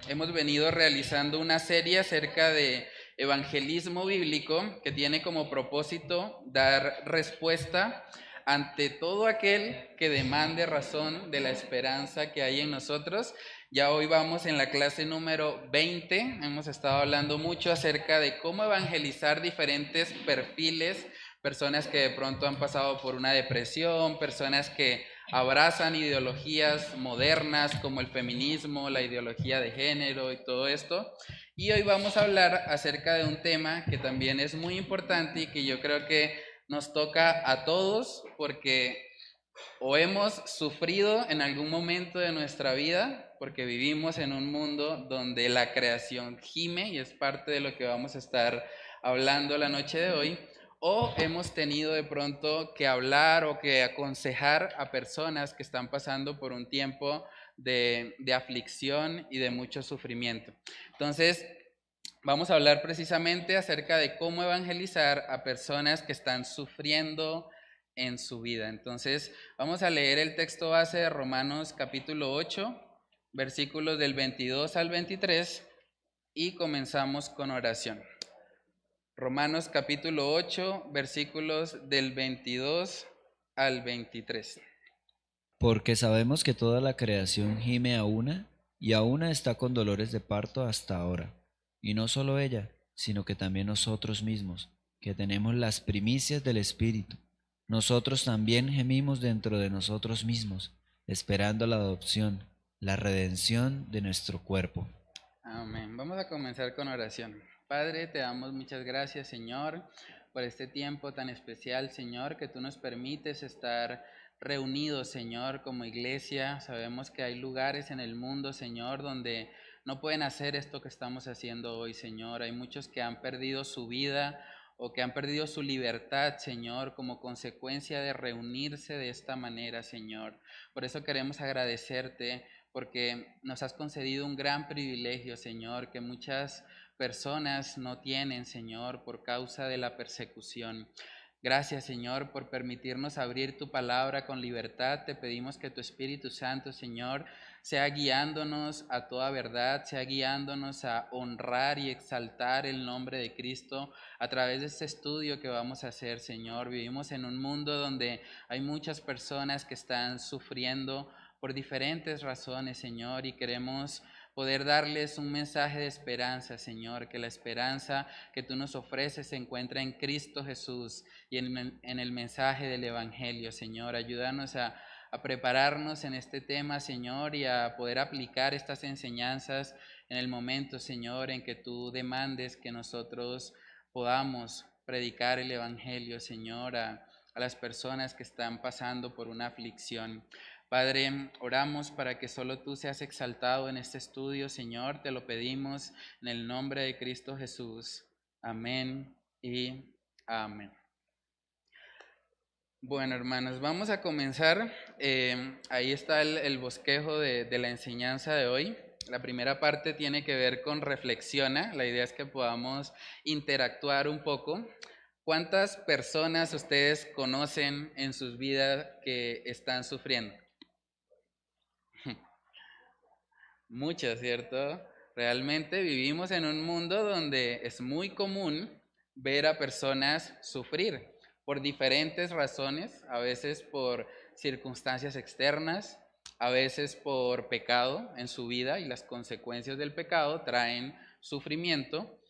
hemos venido realizando una serie acerca de evangelismo bíblico que tiene como propósito dar respuesta ante todo aquel que demande razón de la esperanza que hay en nosotros. Ya hoy vamos en la clase número 20. Hemos estado hablando mucho acerca de cómo evangelizar diferentes perfiles, personas que de pronto han pasado por una depresión, personas que abrazan ideologías modernas como el feminismo, la ideología de género y todo esto. Y hoy vamos a hablar acerca de un tema que también es muy importante y que yo creo que nos toca a todos porque o hemos sufrido en algún momento de nuestra vida, porque vivimos en un mundo donde la creación gime y es parte de lo que vamos a estar hablando la noche de hoy, o hemos tenido de pronto que hablar o que aconsejar a personas que están pasando por un tiempo de aflicción y de mucho sufrimiento. Entonces, vamos a hablar precisamente acerca de cómo evangelizar a personas que están sufriendo en su vida. Entonces, vamos a leer el texto base de Romanos capítulo 8, versículos del 22 al 23 y comenzamos con oración. Romanos capítulo 8, versículos del 22 al 23. Porque sabemos que toda la creación gime a una, y a una está con dolores de parto hasta ahora. Y no solo ella, sino que también nosotros mismos, que tenemos las primicias del Espíritu. Nosotros también gemimos dentro de nosotros mismos, esperando la adopción, la redención de nuestro cuerpo. Amén. Vamos a comenzar con oración. Padre, te damos muchas gracias, Señor, por este tiempo tan especial, Señor, que tú nos permites estar reunidos, Señor, como iglesia. Sabemos que hay lugares en el mundo, Señor, donde no pueden hacer esto que estamos haciendo hoy, Señor. Hay muchos que han perdido su vida o que han perdido su libertad, Señor, como consecuencia de reunirse de esta manera, Señor. Por eso queremos agradecerte porque nos has concedido un gran privilegio, Señor, que muchas personas no tienen, Señor, por causa de la persecución. Gracias, Señor, por permitirnos abrir tu palabra con libertad. Te pedimos que tu Espíritu Santo, Señor, sea guiándonos a toda verdad, sea guiándonos a honrar y exaltar el nombre de Cristo a través de este estudio que vamos a hacer, Señor. Vivimos en un mundo donde hay muchas personas que están sufriendo por diferentes razones, Señor, y queremos poder darles un mensaje de esperanza, Señor, que la esperanza que tú nos ofreces se encuentra en Cristo Jesús y en el mensaje del Evangelio, Señor. Ayúdanos a prepararnos en este tema, Señor, y a poder aplicar estas enseñanzas en el momento, Señor, en que tú demandes que nosotros podamos predicar el Evangelio, Señor, a las personas que están pasando por una aflicción. Padre, oramos para que solo tú seas exaltado en este estudio, Señor, te lo pedimos en el nombre de Cristo Jesús. Amén y amén. Bueno, hermanos, vamos a comenzar. Ahí está el bosquejo de la enseñanza de hoy. La primera parte tiene que ver con reflexiona. La idea es que podamos interactuar un poco. ¿Cuántas personas ustedes conocen en sus vidas que están sufriendo? Muchas, ¿cierto? Realmente vivimos en un mundo donde es muy común ver a personas sufrir por diferentes razones, a veces por circunstancias externas, a veces por pecado en su vida y las consecuencias del pecado traen sufrimiento.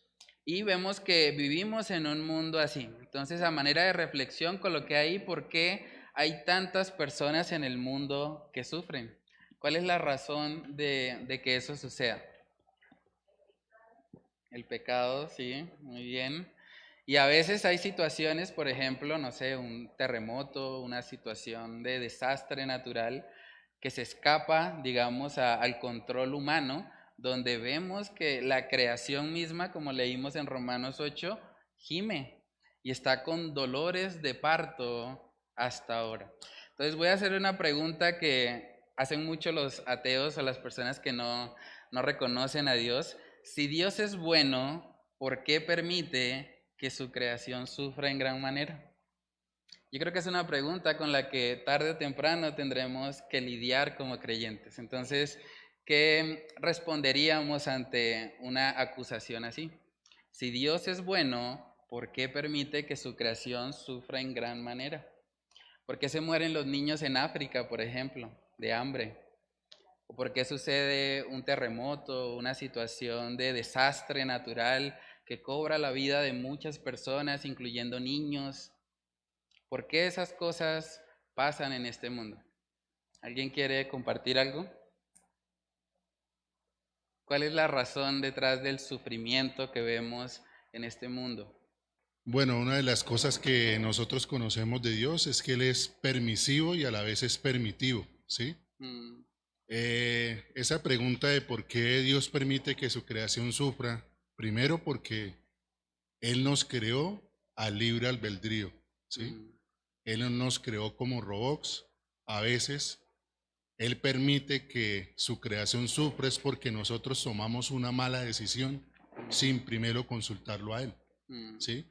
Y vemos que vivimos en un mundo así. Entonces, a manera de reflexión, coloqué ahí por qué hay tantas personas en el mundo que sufren. ¿Cuál es la razón de que eso suceda? El pecado, sí, muy bien. Y a veces hay situaciones, por ejemplo, no sé, un terremoto, una situación de desastre natural que se escapa, digamos, al control humano, donde vemos que la creación misma, como leímos en Romanos 8, gime y está con dolores de parto hasta ahora. Entonces voy a hacer una pregunta que hacen mucho los ateos o las personas que no reconocen a Dios. Si Dios es bueno, ¿por qué permite que su creación sufra en gran manera? Yo creo que es una pregunta con la que tarde o temprano tendremos que lidiar como creyentes. Entonces, ¿Qué responderíamos ante una acusación así? Si Dios es bueno, ¿por qué permite que su creación sufra en gran manera? ¿Por qué se mueren los niños en África, por ejemplo, de hambre? ¿O por qué sucede un terremoto, una situación de desastre natural que cobra la vida de muchas personas, incluyendo niños? ¿Por qué esas cosas pasan en este mundo? ¿Alguien quiere compartir algo? ¿Cuál es la razón detrás del sufrimiento que vemos en este mundo? Bueno, una de las cosas que nosotros conocemos de Dios es que Él es permisivo y a la vez es permitivo, ¿sí? Mm, Esa pregunta de por qué Dios permite que su creación sufra, primero porque Él nos creó al libre albedrío, ¿sí? mm, Él no nos creó como robots. A veces Él permite que su creación sufra es porque nosotros tomamos una mala decisión sin primero consultarlo a Él, mm, ¿sí?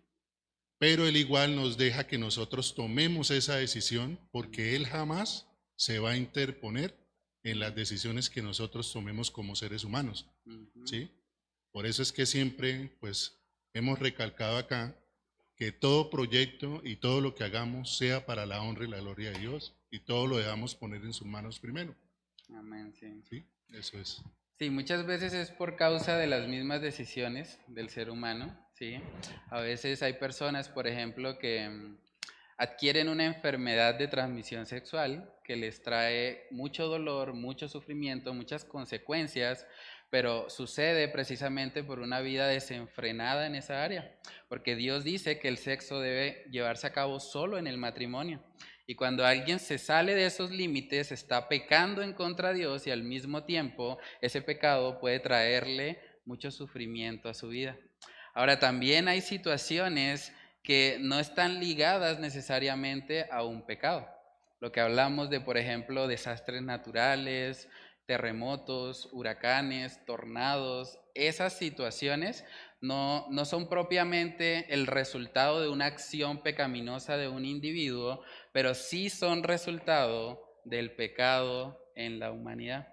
Pero Él igual nos deja que nosotros tomemos esa decisión porque Él jamás se va a interponer en las decisiones que nosotros tomemos como seres humanos, ujú, ¿sí? Por eso es que siempre, pues, hemos recalcado acá que todo proyecto y todo lo que hagamos sea para la honra y la gloria de Dios y todo lo debamos poner en sus manos primero, amén, sí. ¿sí? Eso es. Sí, muchas veces es por causa de las mismas decisiones del ser humano, ¿sí? A veces hay personas, por ejemplo, que adquieren una enfermedad de transmisión sexual que les trae mucho dolor, mucho sufrimiento, muchas consecuencias, pero sucede precisamente por una vida desenfrenada en esa área, porque Dios dice que el sexo debe llevarse a cabo solo en el matrimonio. Y cuando alguien se sale de esos límites, está pecando en contra de Dios y al mismo tiempo ese pecado puede traerle mucho sufrimiento a su vida. Ahora, también hay situaciones que no están ligadas necesariamente a un pecado. Lo que hablamos de, por ejemplo, desastres naturales, terremotos, huracanes, tornados, esas situaciones no son propiamente el resultado de una acción pecaminosa de un individuo, pero sí son resultado del pecado en la humanidad.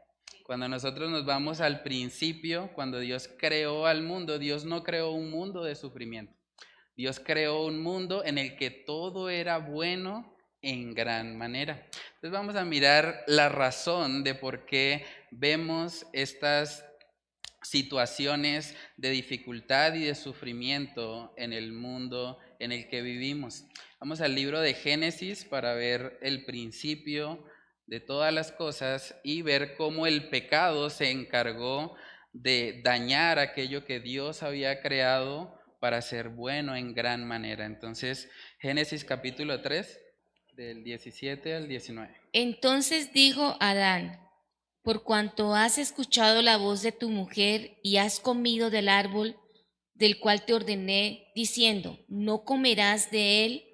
Cuando nosotros nos vamos al principio, cuando Dios creó al mundo, Dios no creó un mundo de sufrimiento. Dios creó un mundo en el que todo era bueno en gran manera. Entonces vamos a mirar la razón de por qué vemos estas situaciones de dificultad y de sufrimiento en el mundo en el que vivimos. Vamos al libro de Génesis para ver el principio de todas las cosas y ver cómo el pecado se encargó de dañar aquello que Dios había creado para ser bueno en gran manera. Entonces, Génesis capítulo 3, del 17 al 19. Entonces dijo Adán: por cuanto has escuchado la voz de tu mujer y has comido del árbol del cual te ordené, diciendo, no comerás de él,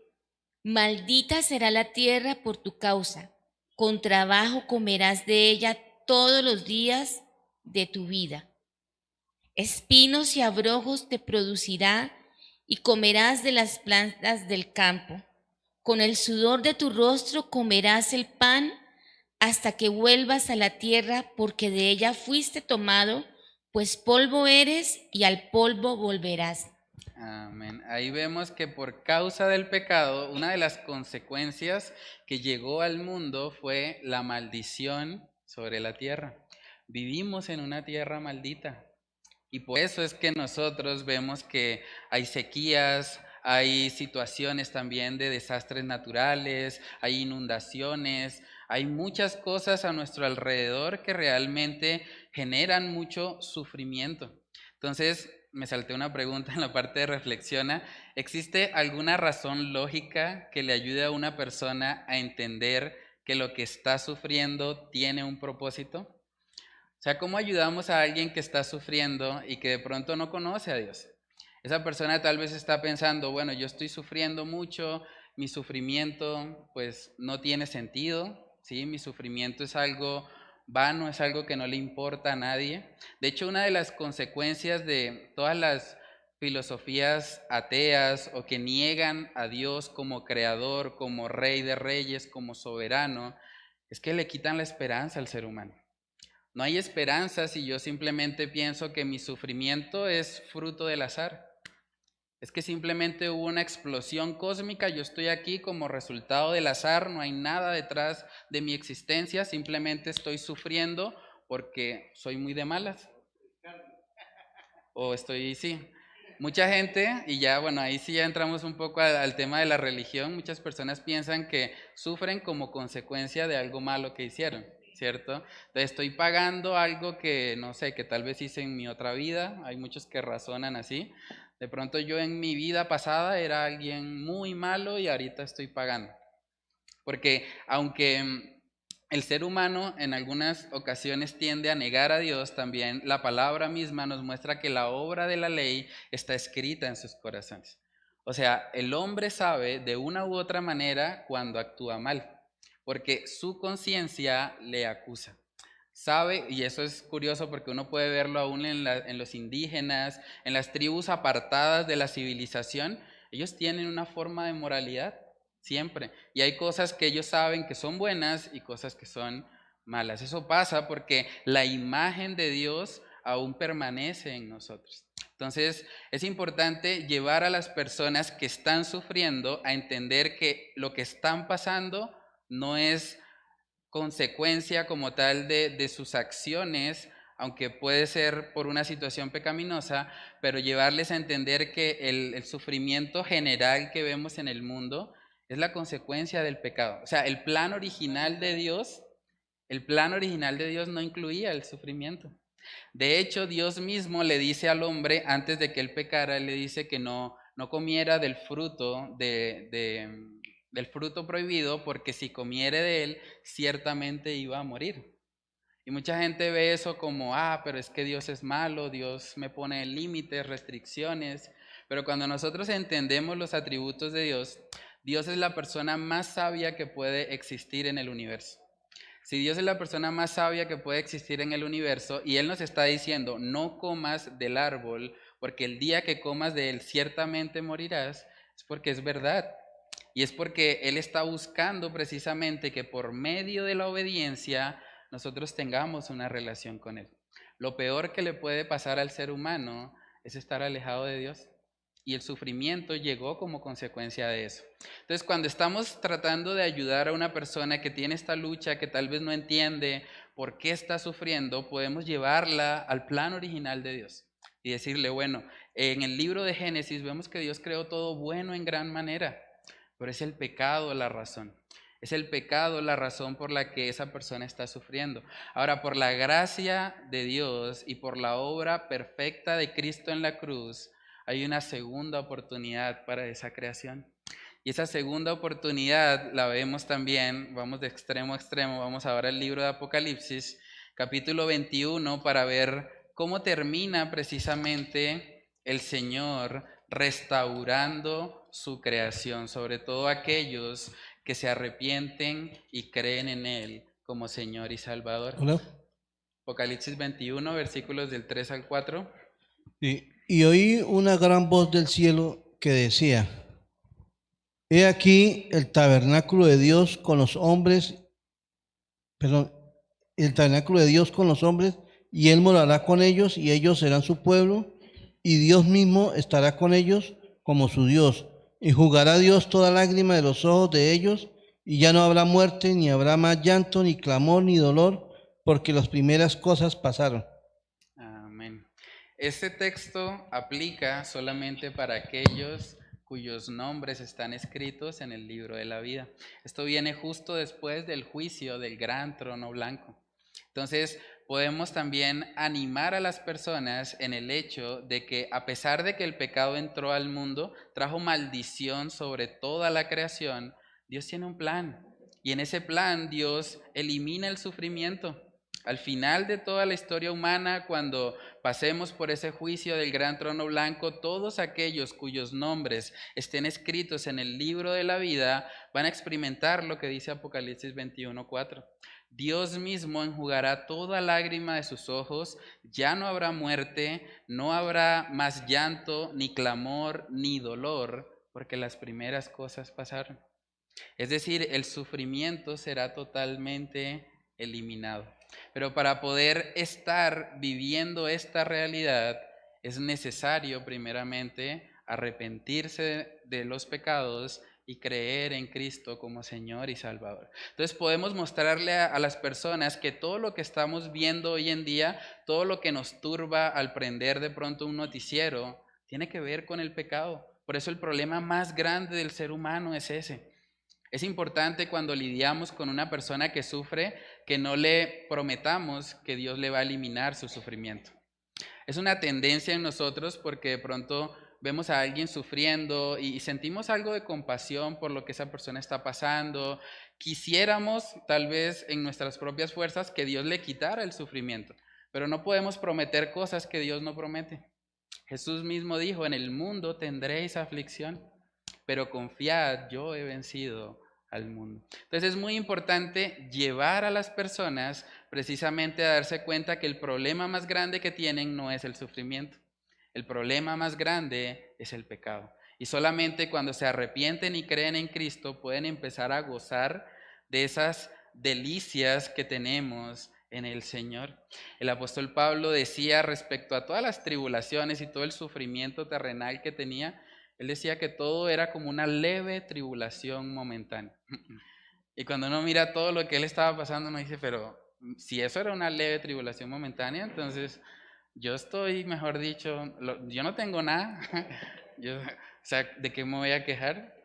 maldita será la tierra por tu causa, con trabajo comerás de ella todos los días de tu vida. Espinos y abrojos te producirá y comerás de las plantas del campo. Con el sudor de tu rostro comerás el pan hasta que vuelvas a la tierra, porque de ella fuiste tomado, pues polvo eres y al polvo volverás. Amén. Ahí vemos que por causa del pecado, una de las consecuencias que llegó al mundo fue la maldición sobre la tierra. Vivimos en una tierra maldita. Y por eso es que nosotros vemos que hay sequías, hay situaciones también de desastres naturales, hay inundaciones, hay muchas cosas a nuestro alrededor que realmente generan mucho sufrimiento. Entonces, me salté una pregunta en la parte de reflexiona. ¿Existe alguna razón lógica que le ayude a una persona a entender que lo que está sufriendo tiene un propósito? O sea, ¿cómo ayudamos a alguien que está sufriendo y que de pronto no conoce a Dios? Esa persona tal vez está pensando, bueno, yo estoy sufriendo mucho, mi sufrimiento pues no tiene sentido, ¿sí? Mi sufrimiento es algo vano, es algo que no le importa a nadie. De hecho, una de las consecuencias de todas las filosofías ateas o que niegan a Dios como creador, como rey de reyes, como soberano, es que le quitan la esperanza al ser humano. No hay esperanza si yo simplemente pienso que mi sufrimiento es fruto del azar. Es que simplemente hubo una explosión cósmica, yo estoy aquí como resultado del azar, no hay nada detrás de mi existencia, simplemente estoy sufriendo porque soy muy de malas. O estoy, sí. Mucha gente, y ya, bueno, ahí sí ya entramos un poco al tema de la religión, muchas personas piensan que sufren como consecuencia de algo malo que hicieron, ¿cierto? Entonces estoy pagando algo que, no sé, que tal vez hice en mi otra vida, hay muchos que razonan así. De pronto yo en mi vida pasada era alguien muy malo y ahorita estoy pagando. Porque aunque el ser humano en algunas ocasiones tiende a negar a Dios, también la palabra misma nos muestra que la obra de la ley está escrita en sus corazones. O sea, el hombre sabe de una u otra manera cuando actúa mal, porque su conciencia le acusa. Sabe, y eso es curioso porque uno puede verlo aún en los indígenas, en las tribus apartadas de la civilización, ellos tienen una forma de moralidad, siempre. Y hay cosas que ellos saben que son buenas y cosas que son malas. Eso pasa porque la imagen de Dios aún permanece en nosotros. Entonces, es importante llevar a las personas que están sufriendo a entender que lo que están pasando no es consecuencia como tal de sus acciones, aunque puede ser por una situación pecaminosa, pero llevarles a entender que el sufrimiento general que vemos en el mundo es la consecuencia del pecado. O sea, el plan original de Dios no incluía el sufrimiento. De hecho, Dios mismo le dice al hombre, antes de que él pecara, le dice que no comiera del fruto del fruto prohibido, porque si comiere de él, ciertamente iba a morir. Y mucha gente ve eso como, pero es que Dios es malo, Dios me pone límites, restricciones. Pero cuando nosotros entendemos los atributos de Dios, Dios es la persona más sabia que puede existir en el universo. Si Dios es la persona más sabia que puede existir en el universo y Él nos está diciendo, no comas del árbol, porque el día que comas de él ciertamente morirás, es porque es verdad. Y es porque Él está buscando precisamente que por medio de la obediencia nosotros tengamos una relación con Él. Lo peor que le puede pasar al ser humano es estar alejado de Dios. Y el sufrimiento llegó como consecuencia de eso. Entonces, cuando estamos tratando de ayudar a una persona que tiene esta lucha, que tal vez no entiende por qué está sufriendo, podemos llevarla al plan original de Dios y decirle, bueno, en el libro de Génesis vemos que Dios creó todo bueno en gran manera, pero es el pecado la razón. Es el pecado la razón por la que esa persona está sufriendo. Ahora, por la gracia de Dios y por la obra perfecta de Cristo en la cruz, hay una segunda oportunidad para esa creación. Y esa segunda oportunidad la vemos también, vamos de extremo a extremo, vamos ahora al libro de Apocalipsis, capítulo 21, para ver cómo termina precisamente el Señor restaurando su creación, sobre todo aquellos que se arrepienten y creen en Él como Señor y Salvador. Hola. Apocalipsis 21, versículos del 3 al 4. Y oí una gran voz del cielo que decía: He aquí el tabernáculo de Dios con los hombres, el tabernáculo de Dios con los hombres, y Él morará con ellos, y ellos serán su pueblo, y Dios mismo estará con ellos como su Dios, y jugará Dios toda lágrima de los ojos de ellos, y ya no habrá muerte, ni habrá más llanto, ni clamor, ni dolor, porque las primeras cosas pasaron. Amén. Este texto aplica solamente para aquellos cuyos nombres están escritos en el libro de la vida. Esto viene justo después del juicio del gran trono blanco. Entonces, podemos también animar a las personas en el hecho de que a pesar de que el pecado entró al mundo, trajo maldición sobre toda la creación, Dios tiene un plan. Y en ese plan Dios elimina el sufrimiento. Al final de toda la historia humana, cuando pasemos por ese juicio del gran trono blanco, todos aquellos cuyos nombres estén escritos en el libro de la vida van a experimentar lo que dice Apocalipsis 21:4. Dios mismo enjugará toda lágrima de sus ojos, ya no habrá muerte, no habrá más llanto, ni clamor, ni dolor, porque las primeras cosas pasaron. Es decir, el sufrimiento será totalmente eliminado. Pero para poder estar viviendo esta realidad es necesario primeramente arrepentirse de los pecados y creer en Cristo como Señor y Salvador. Entonces podemos mostrarle a las personas que todo lo que estamos viendo hoy en día, todo lo que nos turba al prender de pronto un noticiero, tiene que ver con el pecado. Por eso el problema más grande del ser humano es ese. Es importante cuando lidiamos con una persona que sufre que no le prometamos que Dios le va a eliminar su sufrimiento. Es una tendencia en nosotros porque de pronto vemos a alguien sufriendo y sentimos algo de compasión por lo que esa persona está pasando. Quisiéramos, tal vez en nuestras propias fuerzas, que Dios le quitara el sufrimiento, pero no podemos prometer cosas que Dios no promete. Jesús mismo dijo, en el mundo tendréis aflicción, pero confiad, yo he vencido al mundo. Entonces es muy importante llevar a las personas precisamente a darse cuenta que el problema más grande que tienen no es el sufrimiento. El problema más grande es el pecado. Y solamente cuando se arrepienten y creen en Cristo pueden empezar a gozar de esas delicias que tenemos en el Señor. El apóstol Pablo decía respecto a todas las tribulaciones y todo el sufrimiento terrenal que tenía, él decía que todo era como una leve tribulación momentánea. Y cuando uno mira todo lo que él estaba pasando, uno dice, pero si eso era una leve tribulación momentánea, entonces yo estoy, mejor dicho, yo no tengo nada. O sea, ¿de qué me voy a quejar?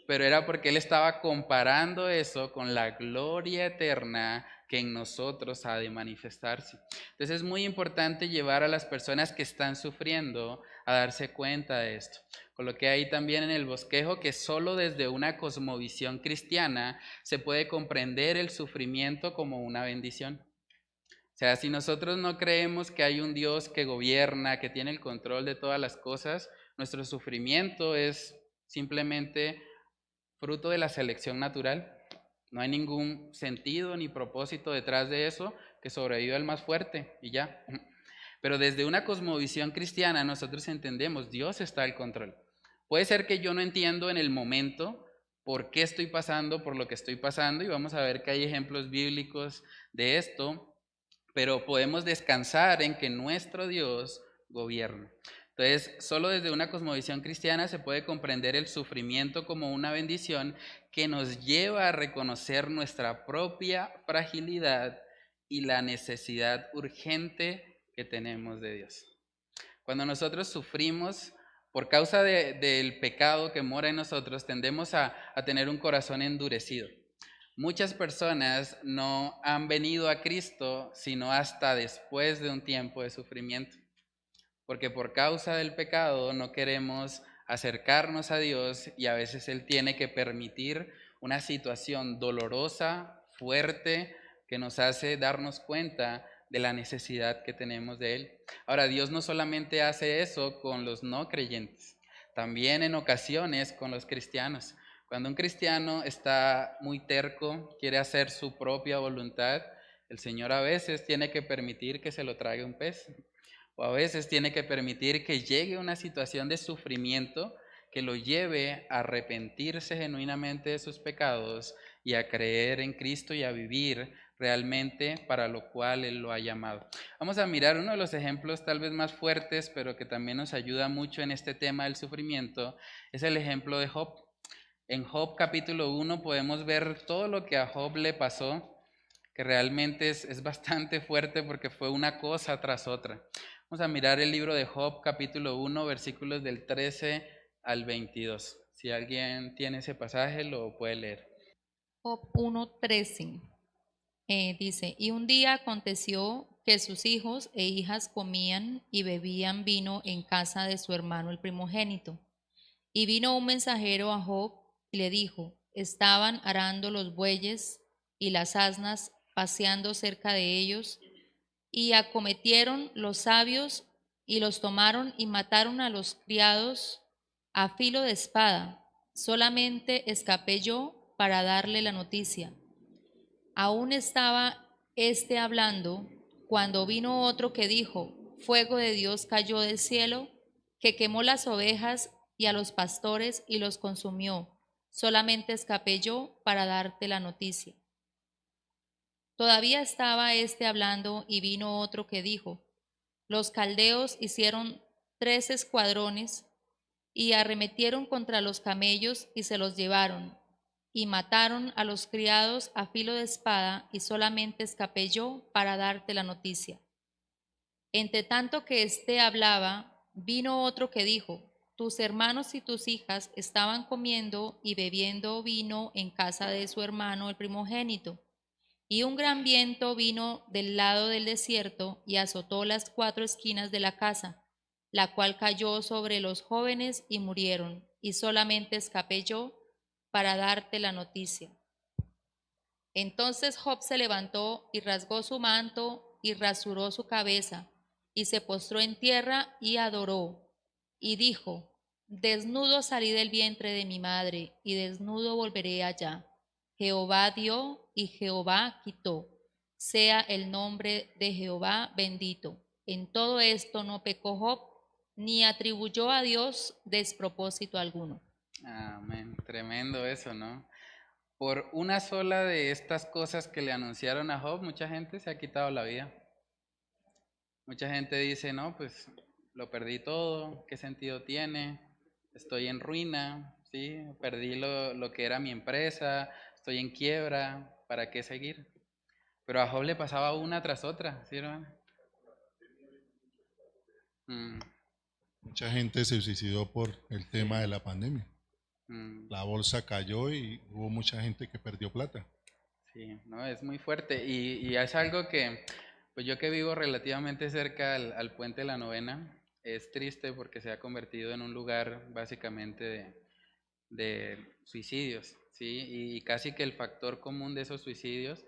Pero era porque él estaba comparando eso con la gloria eterna que en nosotros ha de manifestarse. Entonces es muy importante llevar a las personas que están sufriendo a darse cuenta de esto. Coloqué ahí también en el bosquejo que solo desde una cosmovisión cristiana se puede comprender el sufrimiento como una bendición. O sea, si nosotros no creemos que hay un Dios que gobierna, que tiene el control de todas las cosas, nuestro sufrimiento es simplemente fruto de la selección natural. No hay ningún sentido ni propósito detrás de eso, que sobreviva el más fuerte y ya. Pero desde una cosmovisión cristiana nosotros entendemos, Dios está al control. Puede ser que yo no entiendo en el momento por qué estoy pasando por lo que estoy pasando, y vamos a ver que hay ejemplos bíblicos de esto, pero podemos descansar en que nuestro Dios gobierna. Entonces, solo desde una cosmovisión cristiana se puede comprender el sufrimiento como una bendición que nos lleva a reconocer nuestra propia fragilidad y la necesidad urgente que tenemos de Dios. Cuando nosotros sufrimos por causa del pecado que mora en nosotros, tendemos a tener un corazón endurecido. Muchas personas no han venido a Cristo sino hasta después de un tiempo de sufrimiento, porque por causa del pecado no queremos acercarnos a Dios y a veces Él tiene que permitir una situación dolorosa, fuerte, que nos hace darnos cuenta de la necesidad que tenemos de Él. Ahora, Dios no solamente hace eso con los no creyentes, también en ocasiones con los cristianos. Cuando un cristiano está muy terco, quiere hacer su propia voluntad, el Señor a veces tiene que permitir que se lo trague un pez. O a veces tiene que permitir que llegue una situación de sufrimiento que lo lleve a arrepentirse genuinamente de sus pecados y a creer en Cristo y a vivir realmente para lo cual Él lo ha llamado. Vamos a mirar uno de los ejemplos tal vez más fuertes, pero que también nos ayuda mucho en este tema del sufrimiento, es el ejemplo de Job. En Job capítulo 1 podemos ver todo lo que a Job le pasó, que realmente es bastante fuerte porque fue una cosa tras otra. Vamos a mirar el libro de Job capítulo 1, versículos del 13 al 22. Si alguien tiene ese pasaje, lo puede leer. Job 1:13 dice, y un día aconteció que sus hijos e hijas comían y bebían vino en casa de su hermano el primogénito. Y vino un mensajero a Job y le dijo, estaban arando los bueyes y las asnas paseando cerca de ellos, y acometieron los sabios y los tomaron y mataron a los criados a filo de espada. Solamente escapé yo para darle la noticia. Aún estaba éste hablando cuando vino otro que dijo, fuego de Dios cayó del cielo, que quemó las ovejas y a los pastores y los consumió. Solamente escapé yo para darte la noticia. Todavía estaba éste hablando y vino otro que dijo, los caldeos hicieron 3 escuadrones y arremetieron contra los camellos y se los llevaron, y mataron a los criados a filo de espada, y solamente escapé yo para darte la noticia. Entre tanto que éste hablaba, vino otro que dijo, tus hermanos y tus hijas estaban comiendo y bebiendo vino en casa de su hermano el primogénito. Y un gran viento vino del lado del desierto y azotó las 4 esquinas de la casa, la cual cayó sobre los jóvenes y murieron, y solamente escapé yo para darte la noticia. Entonces Job se levantó y rasgó su manto y rasuró su cabeza, y se postró en tierra y adoró, y dijo, desnudo salí del vientre de mi madre, y desnudo volveré allá. Jehová dio y Jehová quitó. Sea el nombre de Jehová bendito. En todo esto no pecó Job, ni atribuyó a Dios despropósito alguno. Amén. Tremendo eso, ¿no? Por una sola de estas cosas que le anunciaron a Job, mucha gente se ha quitado la vida. Mucha gente dice, no, pues lo perdí todo, ¿qué sentido tiene? Estoy en ruina, ¿sí? Perdí lo que era mi empresa, estoy en quiebra, ¿para qué seguir? Pero a Job le pasaba una tras otra, ¿sí, hermano? Mucha gente se suicidó por el tema de la pandemia. La bolsa cayó y hubo mucha gente que perdió plata. Sí, no, es muy fuerte y es algo que, pues yo que vivo relativamente cerca al puente de la Novena, es triste porque se ha convertido en un lugar básicamente de suicidios, ¿sí? Y casi que el factor común de esos suicidios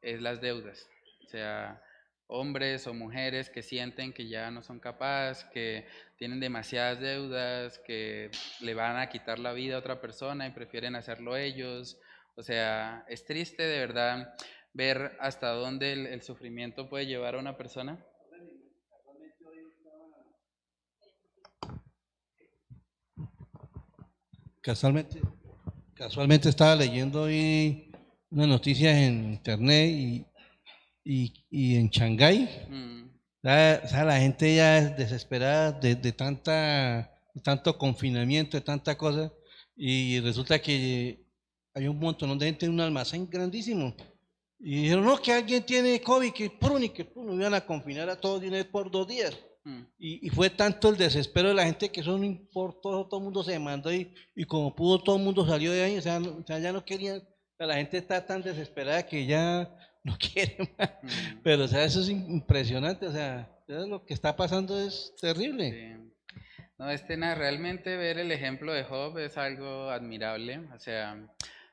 es las deudas, o sea, hombres o mujeres que sienten que ya no son capaces, que tienen demasiadas deudas, que le van a quitar la vida a otra persona y prefieren hacerlo ellos. O sea, es triste de verdad ver hasta dónde el sufrimiento puede llevar a una persona. Casualmente estaba leyendo hoy unas noticias en internet y en Shanghái, o sea, la gente ya es desesperada de tanto confinamiento, de tanta cosa, y resulta que hay un montón de gente en un almacén grandísimo. Y dijeron, no, que alguien tiene COVID, que iban a confinar a todos de una vez por 2 días. Y fue tanto el desespero de la gente que eso no importó, todo el mundo se demandó y como pudo todo el mundo salió de ahí, o sea, ya no querían, o sea, la gente está tan desesperada que ya no quiere más. Pero o sea, eso es impresionante, o sea, lo que está pasando es terrible. Sí. No, realmente ver el ejemplo de Job es algo admirable, o sea,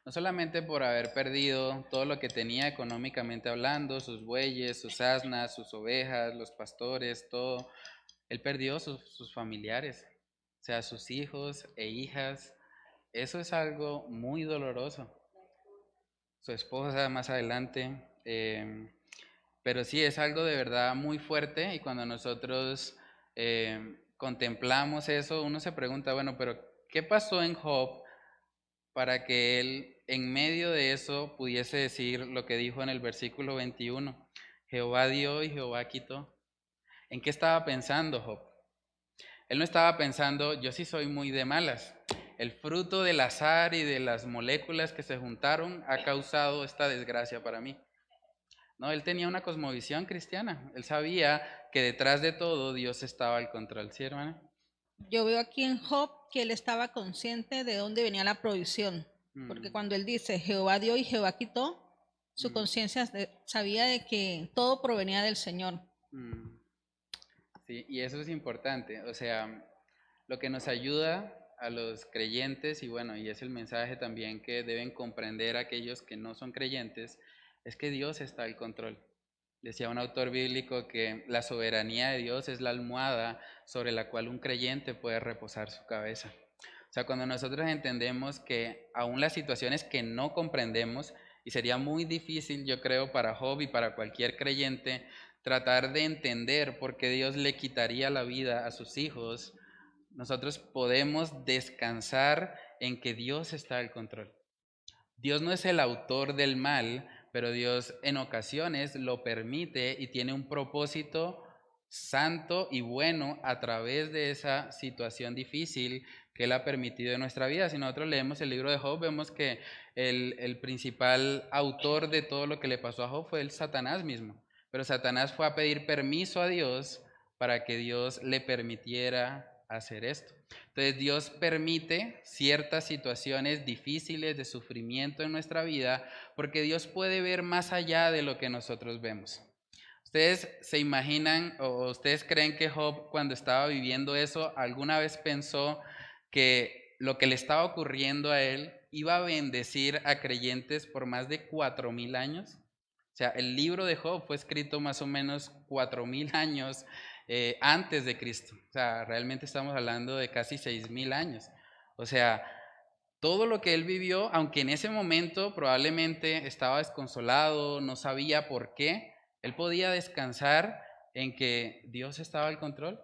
no solamente por haber perdido todo lo que tenía económicamente hablando, sus bueyes, sus asnas, sus ovejas, los pastores, todo, él perdió sus familiares, o sea, sus hijos e hijas, eso es algo muy doloroso. Su esposa más adelante, pero sí, es algo de verdad muy fuerte y cuando nosotros contemplamos eso, uno se pregunta, bueno, pero ¿qué pasó en Job para que él en medio de eso pudiese decir lo que dijo en el versículo 21? Jehová dio y Jehová quitó. ¿En qué estaba pensando Job? Él no estaba pensando, yo sí soy muy de malas. El fruto del azar y de las moléculas que se juntaron ha causado esta desgracia para mí. No, él tenía una cosmovisión cristiana. Él sabía que detrás de todo Dios estaba al control. ¿Sí, hermana? Yo veo aquí en Job que él estaba consciente de dónde venía la provisión. Porque cuando él dice Jehová dio y Jehová quitó, su conciencia sabía de que todo provenía del Señor. Sí, y eso es importante. O sea, lo que nos ayuda a los creyentes, y bueno, y es el mensaje también que deben comprender aquellos que no son creyentes, es que Dios está al control. Decía un autor bíblico que la soberanía de Dios es la almohada sobre la cual un creyente puede reposar su cabeza. O sea, cuando nosotros entendemos que aún las situaciones que no comprendemos, y sería muy difícil, yo creo, para Job y para cualquier creyente, tratar de entender por qué Dios le quitaría la vida a sus hijos, nosotros podemos descansar en que Dios está al control. Dios no es el autor del mal, pero Dios en ocasiones lo permite y tiene un propósito santo y bueno a través de esa situación difícil que Él ha permitido en nuestra vida. Si nosotros leemos el libro de Job, vemos que el principal autor de todo lo que le pasó a Job fue el Satanás mismo. Pero Satanás fue a pedir permiso a Dios para que Dios le permitiera hacer esto. Entonces Dios permite ciertas situaciones difíciles de sufrimiento en nuestra vida porque Dios puede ver más allá de lo que nosotros vemos. ¿Ustedes se imaginan o ustedes creen que Job, cuando estaba viviendo eso, alguna vez pensó que lo que le estaba ocurriendo a él iba a bendecir a creyentes por más de 4,000 años? O sea, el libro de Job fue escrito más o menos 4,000 años antes de Cristo. O sea, realmente estamos hablando de casi 6,000 años. O sea, todo lo que él vivió, aunque en ese momento probablemente estaba desconsolado, no sabía por qué, él podía descansar en que Dios estaba al control.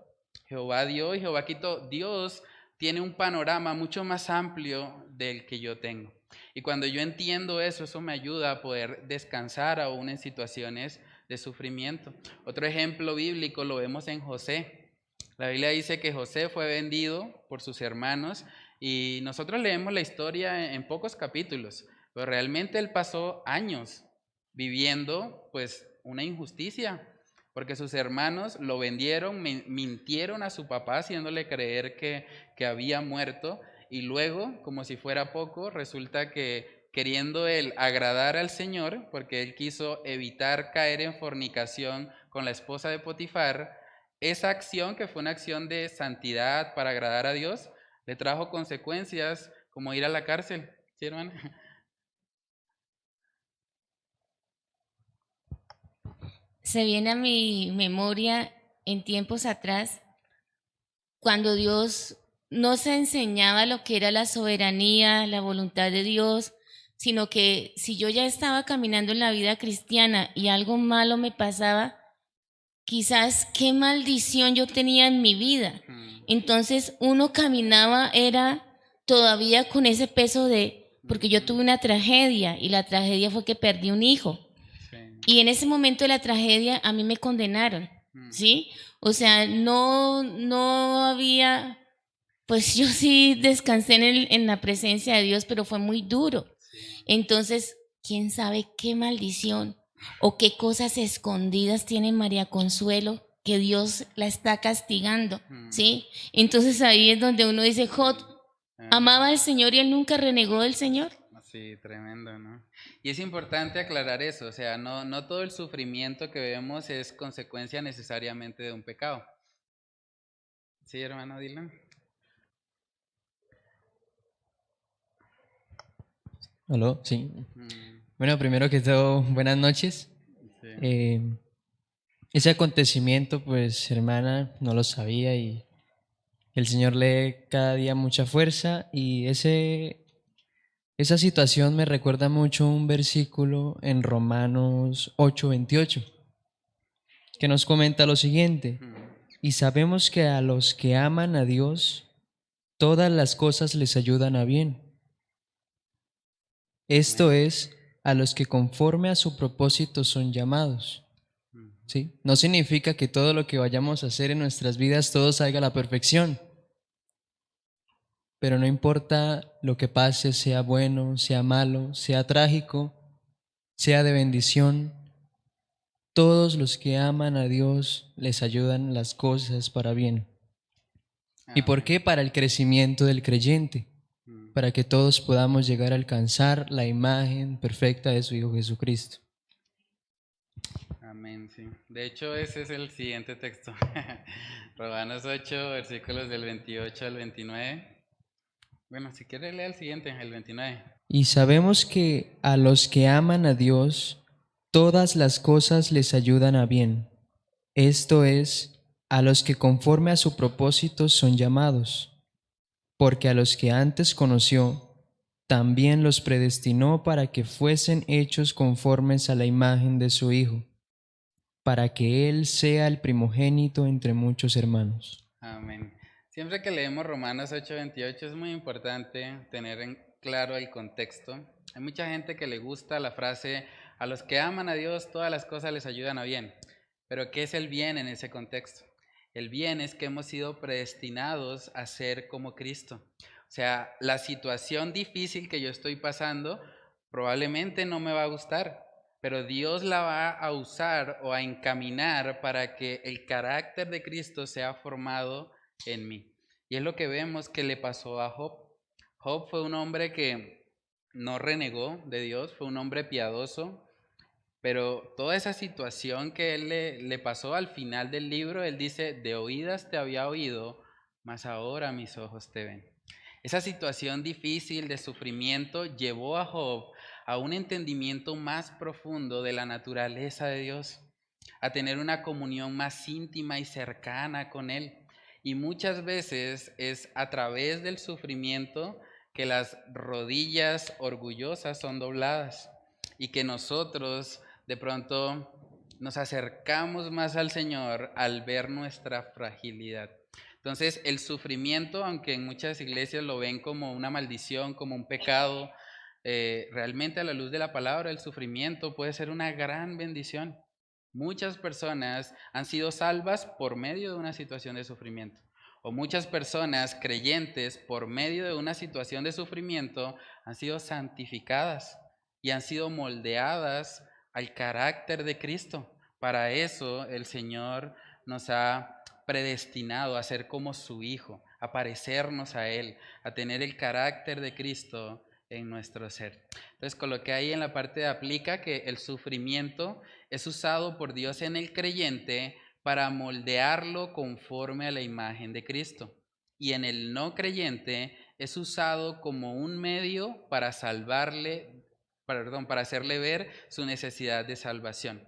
Jehová dio y Jehová quitó. Dios tiene un panorama mucho más amplio del que yo tengo. Y cuando yo entiendo eso, eso me ayuda a poder descansar aún en situaciones de sufrimiento. Otro ejemplo bíblico lo vemos en José. La Biblia dice que José fue vendido por sus hermanos y nosotros leemos la historia en pocos capítulos, pero realmente él pasó años viviendo pues una injusticia, porque sus hermanos lo vendieron, mintieron a su papá haciéndole creer que había muerto, y luego, como si fuera poco, resulta que queriendo él agradar al Señor, porque él quiso evitar caer en fornicación con la esposa de Potifar, esa acción, que fue una acción de santidad para agradar a Dios, le trajo consecuencias como ir a la cárcel. ¿Sí, hermano? Se viene a mi memoria en tiempos atrás, cuando Dios nos enseñaba lo que era la soberanía, la voluntad de Dios, sino que si yo ya estaba caminando en la vida cristiana y algo malo me pasaba, quizás qué maldición yo tenía en mi vida. Entonces uno caminaba, era todavía con ese peso porque yo tuve una tragedia y la tragedia fue que perdí un hijo. Y en ese momento de la tragedia a mí me condenaron, ¿sí? O sea, no había, pues yo sí descansé en la presencia de Dios, pero fue muy duro. Entonces, quién sabe qué maldición o qué cosas escondidas tiene María Consuelo que Dios la está castigando, ¿sí? Entonces ahí es donde uno dice, Job amaba al Señor y él nunca renegó del Señor. Sí, tremendo, ¿no? Y es importante aclarar eso, o sea, no todo el sufrimiento que vemos es consecuencia necesariamente de un pecado. ¿Sí, hermano Dylan? ¿Aló? Sí. Bueno, primero que todo, buenas noches. Sí. Ese acontecimiento, pues, hermana, no lo sabía y el Señor le dé cada día mucha fuerza y esa situación me recuerda mucho un versículo en Romanos 8:28, que nos comenta lo siguiente: y sabemos que a los que aman a Dios, todas las cosas les ayudan a bien. Esto es, a los que conforme a su propósito son llamados. ¿Sí? No significa que todo lo que vayamos a hacer en nuestras vidas todo salga a la perfección. Pero no importa lo que pase, sea bueno, sea malo, sea trágico, sea de bendición, todos los que aman a Dios les ayudan las cosas para bien. ¿Y por qué? Para el crecimiento del creyente, para que todos podamos llegar a alcanzar la imagen perfecta de su Hijo Jesucristo. Amén, sí. De hecho, ese es el siguiente texto. Romanos 8, versículos del 28 al 29. Bueno, si quiere leer el siguiente, el 29. Y sabemos que a los que aman a Dios, todas las cosas les ayudan a bien. Esto es, a los que conforme a su propósito son llamados. Porque a los que antes conoció, también los predestinó para que fuesen hechos conformes a la imagen de su Hijo, para que Él sea el primogénito entre muchos hermanos. Amén. Siempre que leemos Romanos 8:28 es muy importante tener en claro el contexto. Hay mucha gente que le gusta la frase A los que aman a Dios, todas las cosas les ayudan a bien. Pero ¿qué es el bien en ese contexto? El bien es que hemos sido predestinados a ser como Cristo. O sea, la situación difícil que yo estoy pasando probablemente no me va a gustar, pero Dios la va a usar o a encaminar para que el carácter de Cristo sea formado en mí. Y es lo que vemos que le pasó a Job. Job fue un hombre que no renegó de Dios, fue un hombre piadoso, pero toda esa situación que él le pasó al final del libro, él dice, de oídas te había oído, mas ahora mis ojos te ven. Esa situación difícil de sufrimiento llevó a Job a un entendimiento más profundo de la naturaleza de Dios, a tener una comunión más íntima y cercana con Él. Y muchas veces es a través del sufrimiento que las rodillas orgullosas son dobladas y que nosotros de pronto nos acercamos más al Señor al ver nuestra fragilidad. Entonces, el sufrimiento, aunque en muchas iglesias lo ven como una maldición, como un pecado, realmente a la luz de la palabra, el sufrimiento puede ser una gran bendición. Muchas personas han sido salvas por medio de una situación de sufrimiento. O muchas personas creyentes por medio de una situación de sufrimiento han sido santificadas y han sido moldeadas al carácter de Cristo. Para eso el Señor nos ha predestinado a ser como su Hijo, a parecernos a Él, a tener el carácter de Cristo en nuestro ser. Entonces coloqué ahí en la parte de aplica que el sufrimiento es usado por Dios en el creyente para moldearlo conforme a la imagen de Cristo. Y en el no creyente es usado como un medio para para hacerle ver su necesidad de salvación.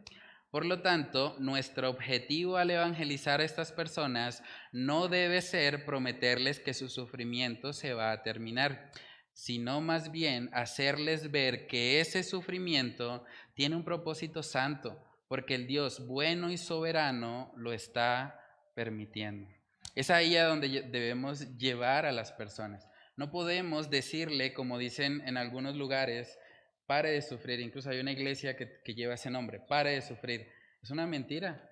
Por lo tanto, nuestro objetivo al evangelizar a estas personas no debe ser prometerles que su sufrimiento se va a terminar, sino más bien hacerles ver que ese sufrimiento tiene un propósito santo, porque el Dios bueno y soberano lo está permitiendo. Es ahí a donde debemos llevar a las personas. No podemos decirle, como dicen en algunos lugares, pare de sufrir. Incluso hay una iglesia que lleva ese nombre, pare de sufrir. Es una mentira.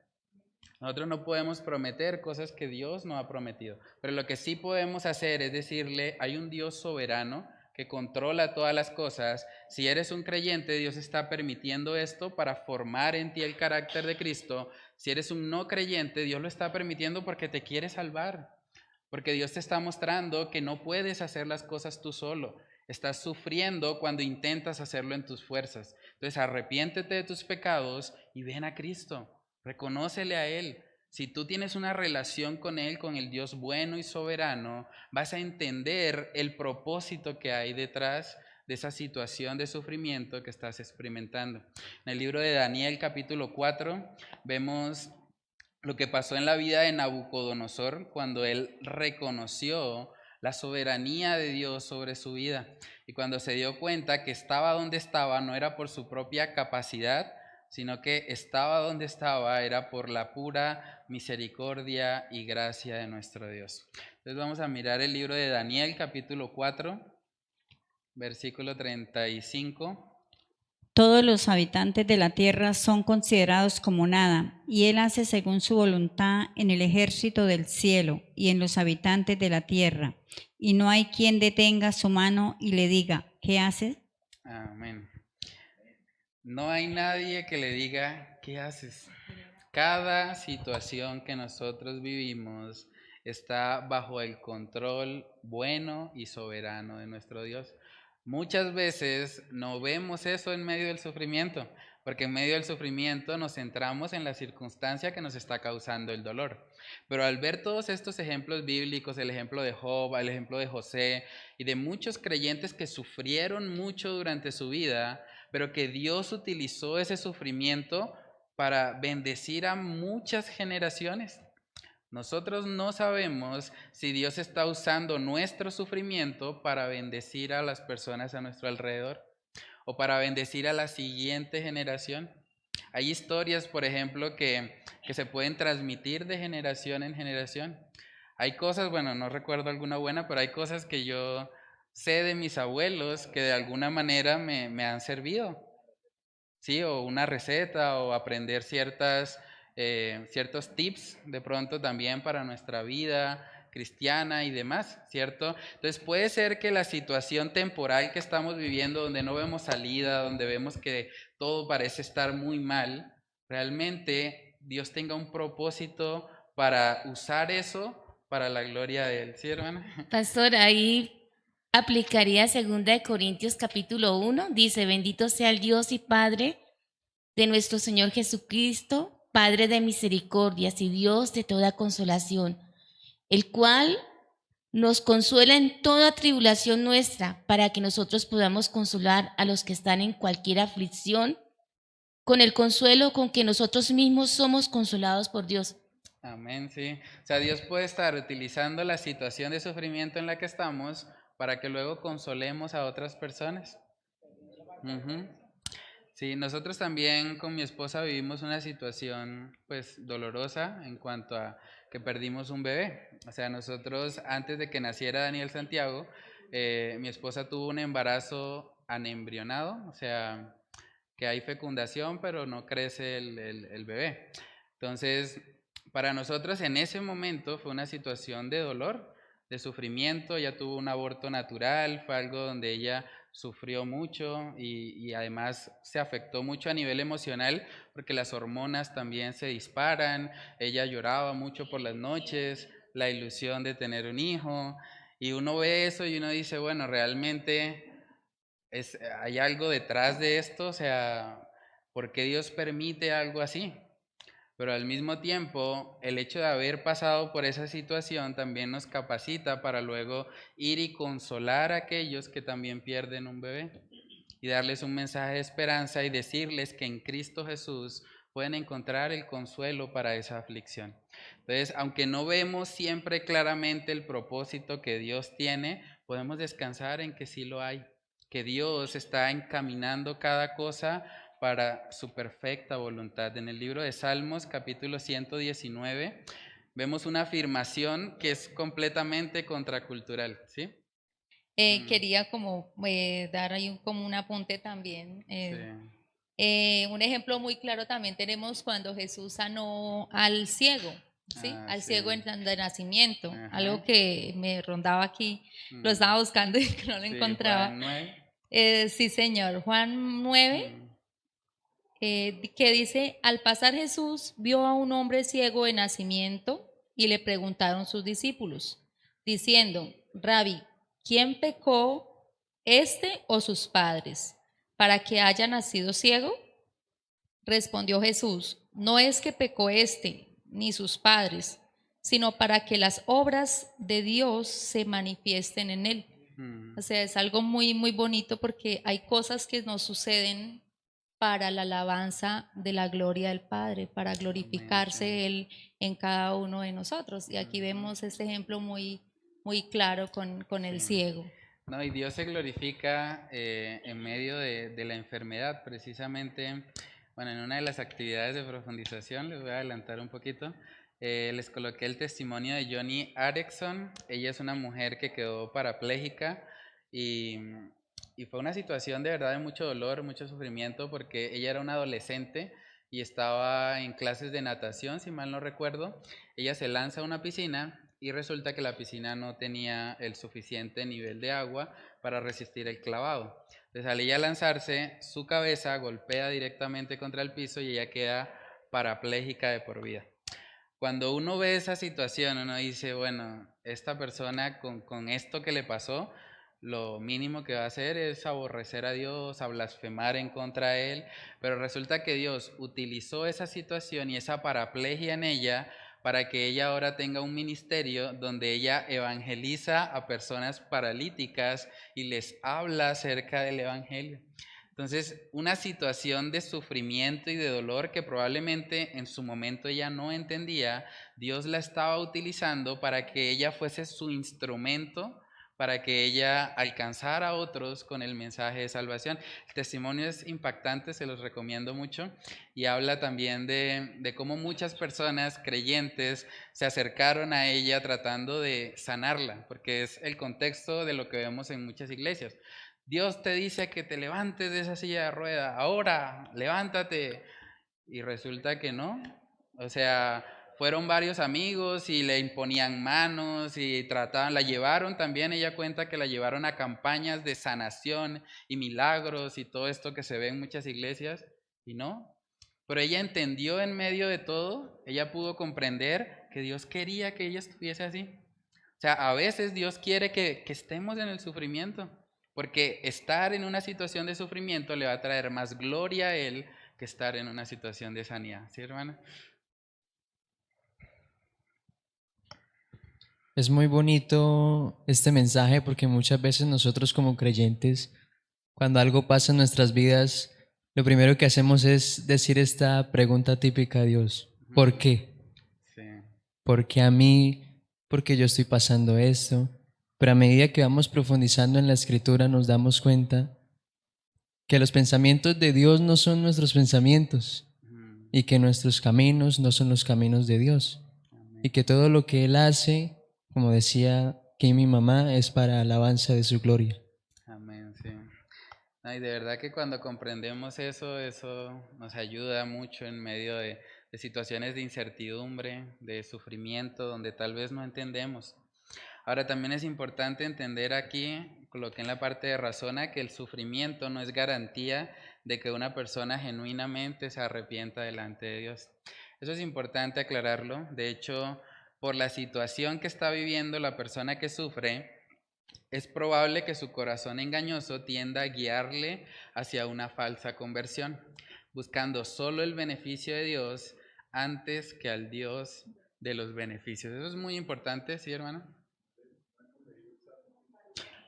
Nosotros no podemos prometer cosas que Dios no ha prometido. Pero lo que sí podemos hacer es decirle, hay un Dios soberano que controla todas las cosas. Si eres un creyente, Dios está permitiendo esto para formar en ti el carácter de Cristo. Si eres un no creyente, Dios lo está permitiendo porque te quiere salvar. Porque Dios te está mostrando que no puedes hacer las cosas tú solo. Estás sufriendo cuando intentas hacerlo en tus fuerzas. Entonces arrepiéntete de tus pecados y ven a Cristo. Reconócele a Él. Si tú tienes una relación con Él, con el Dios bueno y soberano, vas a entender el propósito que hay detrás de esa situación de sufrimiento que estás experimentando. En el libro de Daniel capítulo 4 vemos lo que pasó en la vida de Nabucodonosor cuando él reconoció la soberanía de Dios sobre su vida. Y cuando se dio cuenta que estaba donde estaba, no era por su propia capacidad, sino que estaba donde estaba, era por la pura misericordia y gracia de nuestro Dios. Entonces vamos a mirar el libro de Daniel, capítulo 4, versículo 35. Todos los habitantes de la tierra son considerados como nada, y Él hace según su voluntad en el ejército del cielo y en los habitantes de la tierra. Y no hay quien detenga su mano y le diga, ¿qué haces? Amén. No hay nadie que le diga, ¿qué haces? Cada situación que nosotros vivimos está bajo el control bueno y soberano de nuestro Dios. Muchas veces no vemos eso en medio del sufrimiento, porque en medio del sufrimiento nos centramos en la circunstancia que nos está causando el dolor. Pero al ver todos estos ejemplos bíblicos, el ejemplo de Job, el ejemplo de José y de muchos creyentes que sufrieron mucho durante su vida, pero que Dios utilizó ese sufrimiento para bendecir a muchas generaciones. Nosotros no sabemos si Dios está usando nuestro sufrimiento para bendecir a las personas a nuestro alrededor o para bendecir a la siguiente generación. Hay historias, por ejemplo, que se pueden transmitir de generación en generación. Hay cosas, bueno, no recuerdo alguna buena, pero hay cosas que yo sé de mis abuelos que de alguna manera me han servido. ¿sí? O una receta o aprender ciertos tips de pronto también para nuestra vida cristiana y demás, ¿cierto? Entonces puede ser que la situación temporal que estamos viviendo, donde no vemos salida, donde vemos que todo parece estar muy mal, realmente Dios tenga un propósito para usar eso para la gloria de Él, ¿sí, hermana? Pastor, ahí aplicaría 2 Corintios capítulo 1, dice, bendito sea el Dios y Padre de nuestro Señor Jesucristo, Padre de misericordias y Dios de toda consolación, el cual nos consuela en toda tribulación nuestra, para que nosotros podamos consolar a los que están en cualquier aflicción, con el consuelo con que nosotros mismos somos consolados por Dios. Amén, sí. O sea, Dios puede estar utilizando la situación de sufrimiento en la que estamos para que luego consolemos a otras personas. Ujú. Sí, nosotros también con mi esposa vivimos una situación pues dolorosa en cuanto a que perdimos un bebé. O sea, nosotros antes de que naciera Daniel Santiago, mi esposa tuvo un embarazo anembrionado, o sea, que hay fecundación pero no crece el bebé. Entonces, para nosotros en ese momento fue una situación de dolor, de sufrimiento. Ella tuvo un aborto natural, fue algo donde ella sufrió mucho y además se afectó mucho a nivel emocional porque las hormonas también se disparan. Ella lloraba mucho por las noches, la ilusión de tener un hijo, y uno ve eso y uno dice, bueno, realmente hay algo detrás de esto, o sea, ¿por qué Dios permite algo así? Pero al mismo tiempo, el hecho de haber pasado por esa situación también nos capacita para luego ir y consolar a aquellos que también pierden un bebé y darles un mensaje de esperanza y decirles que en Cristo Jesús pueden encontrar el consuelo para esa aflicción. Entonces, aunque no vemos siempre claramente el propósito que Dios tiene, podemos descansar en que sí lo hay, que Dios está encaminando cada cosa para su perfecta voluntad. En el libro de Salmos, capítulo 119, vemos una afirmación que es completamente contracultural, ¿sí? Quería como dar ahí como un apunte también. Sí. Un ejemplo muy claro también tenemos cuando Jesús sanó al ciego, ¿sí? Al Sí. ciego de nacimiento, Ajá. algo que me rondaba aquí, lo estaba buscando y que no lo Sí, encontraba. Juan 9. Sí, señor, Juan 9, que dice, al pasar Jesús vio a un hombre ciego de nacimiento y le preguntaron sus discípulos, diciendo, Rabí, ¿quién pecó, este o sus padres, para que haya nacido ciego? Respondió Jesús, no es que pecó este ni sus padres, sino para que las obras de Dios se manifiesten en él. O sea, es algo muy, muy bonito porque hay cosas que nos suceden para la alabanza de la gloria del Padre, para glorificarse Él en cada uno de nosotros. Y aquí vemos este ejemplo muy, muy claro con el ciego. No, y Dios se glorifica en medio de la enfermedad, precisamente. Bueno, en una de las actividades de profundización, les voy a adelantar un poquito, les coloqué el testimonio de Johnny Erickson. Ella es una mujer que quedó parapléjica y fue una situación de verdad de mucho dolor, mucho sufrimiento, porque ella era una adolescente y estaba en clases de natación, si mal no recuerdo. Ella se lanza a una piscina y resulta que la piscina no tenía el suficiente nivel de agua para resistir el clavado. Entonces, al ella lanzarse, su cabeza golpea directamente contra el piso y ella queda parapléjica de por vida. Cuando uno ve esa situación, uno dice, bueno, esta persona con esto que le pasó, lo mínimo que va a hacer es aborrecer a Dios, a blasfemar en contra de Él, pero resulta que Dios utilizó esa situación y esa paraplegia en ella para que ella ahora tenga un ministerio donde ella evangeliza a personas paralíticas y les habla acerca del evangelio. Entonces, una situación de sufrimiento y de dolor que probablemente en su momento ella no entendía, Dios la estaba utilizando para que ella fuese su instrumento, para que ella alcanzara a otros con el mensaje de salvación. El testimonio es impactante, se los recomiendo mucho, y habla también de cómo muchas personas creyentes se acercaron a ella tratando de sanarla, porque es el contexto de lo que vemos en muchas iglesias, Dios te dice que te levantes de esa silla de rueda, ahora, levántate. Y resulta que no. O sea, fueron varios amigos y le imponían manos y trataban, la llevaron también, ella cuenta que la llevaron a campañas de sanación y milagros y todo esto que se ve en muchas iglesias, y no. Pero ella entendió en medio de todo, ella pudo comprender que Dios quería que ella estuviese así. O sea, a veces Dios quiere que estemos en el sufrimiento, porque estar en una situación de sufrimiento le va a traer más gloria a Él que estar en una situación de sanidad. ¿Sí, hermano? Es muy bonito este mensaje porque muchas veces nosotros como creyentes, cuando algo pasa en nuestras vidas, lo primero que hacemos es decir esta pregunta típica a Dios: ¿por qué? Sí. ¿Por qué a mí? ¿Por qué yo estoy pasando esto? Pero a medida que vamos profundizando en la escritura nos damos cuenta que los pensamientos de Dios no son nuestros pensamientos y que nuestros caminos no son los caminos de Dios y que todo lo que Él hace, como decía que mi mamá, es para alabanza de su gloria. Amén, sí. Y de verdad que cuando comprendemos eso nos ayuda mucho en medio de situaciones de incertidumbre, de sufrimiento, donde tal vez no entendemos. Ahora también es importante entender aquí, coloqué en la parte de razona, que el sufrimiento no es garantía de que una persona genuinamente se arrepienta delante de Dios. Eso es importante aclararlo. De hecho, por la situación que está viviendo la persona que sufre, es probable que su corazón engañoso tienda a guiarle hacia una falsa conversión, buscando solo el beneficio de Dios antes que al Dios de los beneficios. Eso es muy importante, ¿sí, hermano?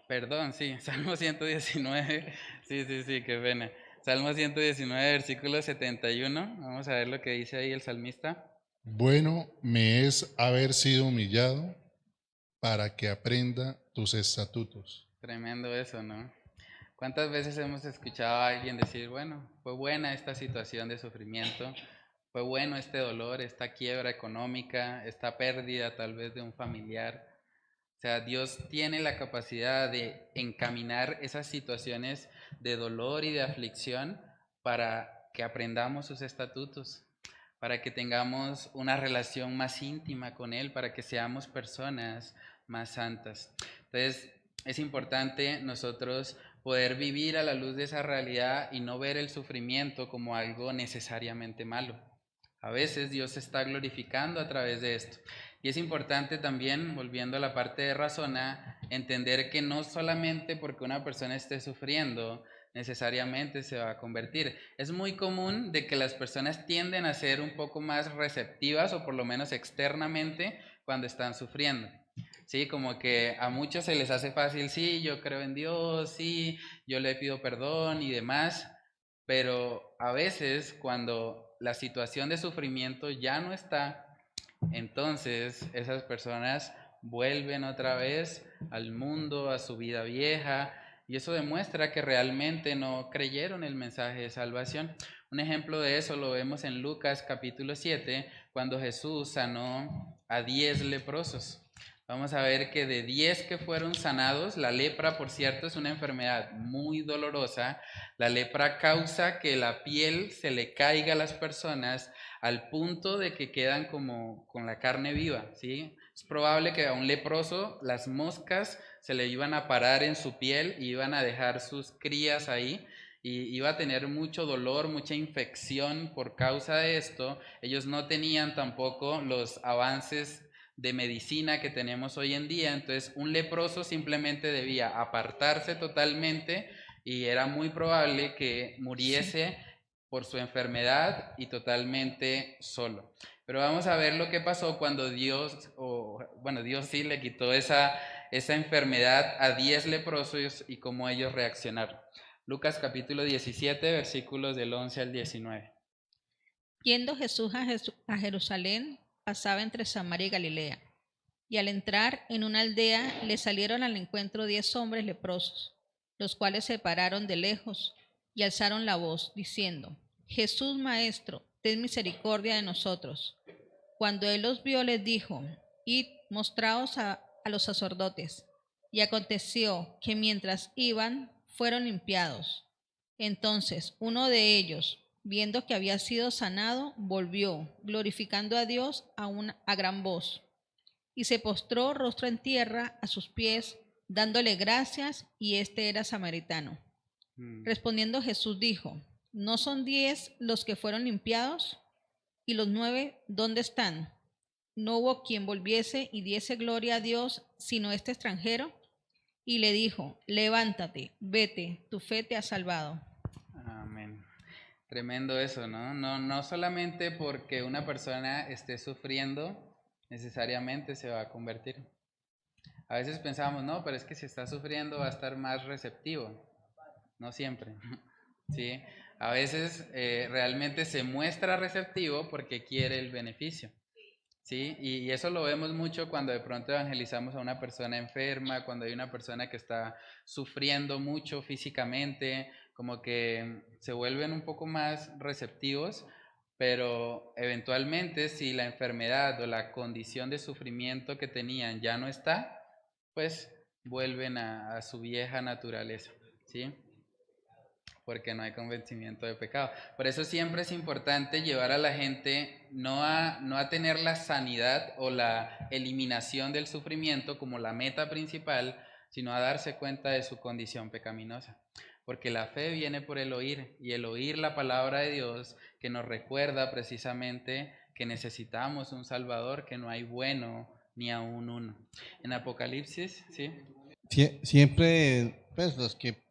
Perdón, sí, Salmo 119, sí, qué pena. Salmo 119, versículo 71, vamos a ver lo que dice ahí el salmista. Bueno me es haber sido humillado para que aprenda tus estatutos. Tremendo eso, ¿no? ¿Cuántas veces hemos escuchado a alguien decir, bueno, fue buena esta situación de sufrimiento, fue bueno este dolor, esta quiebra económica, esta pérdida tal vez de un familiar? O sea, Dios tiene la capacidad de encaminar esas situaciones de dolor y de aflicción para que aprendamos sus estatutos, para que tengamos una relación más íntima con Él, para que seamos personas más santas. Entonces, es importante nosotros poder vivir a la luz de esa realidad y no ver el sufrimiento como algo necesariamente malo. A veces Dios se está glorificando a través de esto. Y es importante también, volviendo a la parte de razona, entender que no solamente porque una persona esté sufriendo, necesariamente se va a convertir. Es muy común de que las personas tienden a ser un poco más receptivas, o por lo menos externamente, cuando están sufriendo. Sí, como que a muchos se les hace fácil, sí, yo creo en Dios, sí, yo le pido perdón y demás, pero a veces cuando la situación de sufrimiento ya no está, entonces esas personas vuelven otra vez al mundo, a su vida vieja, y eso demuestra que realmente no creyeron el mensaje de salvación. Un ejemplo de eso lo vemos en Lucas capítulo 7, cuando Jesús sanó a 10 leprosos. Vamos a ver que de 10 que fueron sanados, la lepra, por cierto, es una enfermedad muy dolorosa. La lepra causa que la piel se le caiga a las personas al punto de que quedan como con la carne viva, ¿sí? Es probable que a un leproso las moscas se le iban a parar en su piel y iban a dejar sus crías ahí, y iba a tener mucho dolor, mucha infección por causa de esto. Ellos no tenían tampoco los avances de medicina que tenemos hoy en día, entonces un leproso simplemente debía apartarse totalmente y era muy probable que muriese por su enfermedad y totalmente solo. Pero vamos a ver lo que pasó cuando Dios, Dios sí le quitó esa enfermedad a 10 leprosos y cómo ellos reaccionaron. Lucas capítulo 17, versículos del 11 al 19. Yendo Jesús a Jerusalén, pasaba entre Samaria y Galilea. Y al entrar en una aldea, le salieron al encuentro 10 hombres leprosos, los cuales se pararon de lejos y alzaron la voz, diciendo: Jesús, Maestro, ten misericordia de nosotros. Cuando él los vio, les dijo: Id, mostraos a los sacerdotes. Y aconteció que mientras iban, fueron limpiados. Entonces uno de ellos, viendo que había sido sanado, volvió, glorificando a Dios a gran voz, y se postró rostro en tierra a sus pies, dándole gracias, y este era samaritano. Respondiendo Jesús dijo: ¿no son 10 los que fueron limpiados? ¿Y los 9 dónde están? No hubo quien volviese y diese gloria a Dios, sino este extranjero. Y le dijo: levántate, vete, tu fe te ha salvado. Amén. Tremendo eso, ¿no? No solamente porque una persona esté sufriendo, necesariamente se va a convertir. A veces pensamos, no, pero es que si está sufriendo va a estar más receptivo. No siempre, ¿sí? A veces realmente se muestra receptivo porque quiere el beneficio, ¿sí? Y eso lo vemos mucho cuando de pronto evangelizamos a una persona enferma, cuando hay una persona que está sufriendo mucho físicamente, como que se vuelven un poco más receptivos, pero eventualmente si la enfermedad o la condición de sufrimiento que tenían ya no está, pues vuelven a su vieja naturaleza, ¿sí? Porque no hay convencimiento de pecado. Por eso siempre es importante llevar a la gente no a tener la sanidad o la eliminación del sufrimiento como la meta principal, sino a darse cuenta de su condición pecaminosa. Porque la fe viene por el oír, y el oír la palabra de Dios que nos recuerda precisamente que necesitamos un Salvador, que no hay bueno ni aún uno. En Apocalipsis, ¿sí? Siempre, pues los que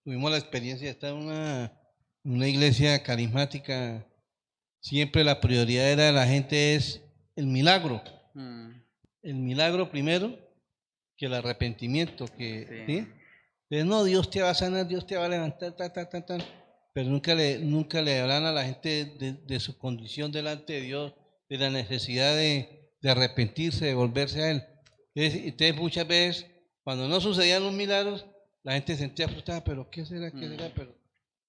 tuvimos la experiencia de estar en una iglesia carismática, siempre la prioridad de la gente es el milagro. El milagro primero que el arrepentimiento, que ¿sí? Entonces, no, Dios te va a sanar, Dios te va a levantar, pero nunca le hablan a la gente de su condición delante de Dios, de la necesidad de arrepentirse, de volverse a Él. Entonces muchas veces, cuando no sucedían los milagros, la gente se sentía frustrada, pero ¿qué será? Pero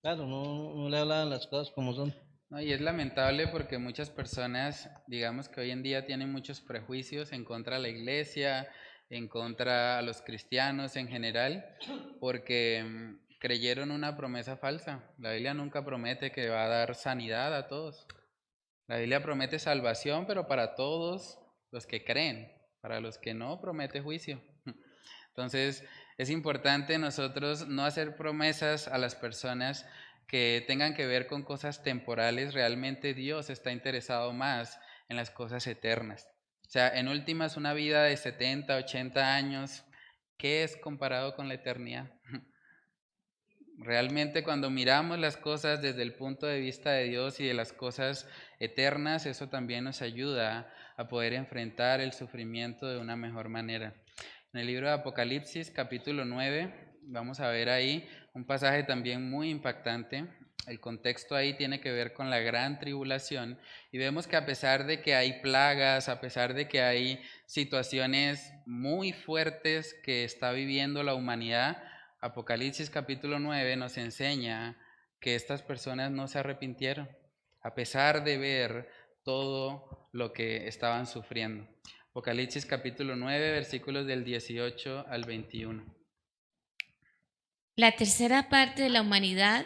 claro, no le hablaban las cosas como son. No, y es lamentable porque muchas personas, digamos que hoy en día tienen muchos prejuicios en contra de la iglesia, en contra a los cristianos en general, porque creyeron una promesa falsa. La Biblia nunca promete que va a dar sanidad a todos. La Biblia promete salvación, pero para todos los que creen. Para los que no, promete juicio. Entonces, es importante nosotros no hacer promesas a las personas que tengan que ver con cosas temporales. Realmente Dios está interesado más en las cosas eternas. O sea, en últimas, una vida de 70, 80 años, ¿qué es comparado con la eternidad? Realmente cuando miramos las cosas desde el punto de vista de Dios y de las cosas eternas, eso también nos ayuda a poder enfrentar el sufrimiento de una mejor manera. En el libro de Apocalipsis, capítulo 9, vamos a ver ahí un pasaje también muy impactante. El contexto ahí tiene que ver con la gran tribulación y vemos que a pesar de que hay plagas, a pesar de que hay situaciones muy fuertes que está viviendo la humanidad, Apocalipsis capítulo 9 nos enseña que estas personas no se arrepintieron, a pesar de ver todo lo que estaban sufriendo. Apocalipsis capítulo 9, versículos del 18 al 21. La tercera parte de la humanidad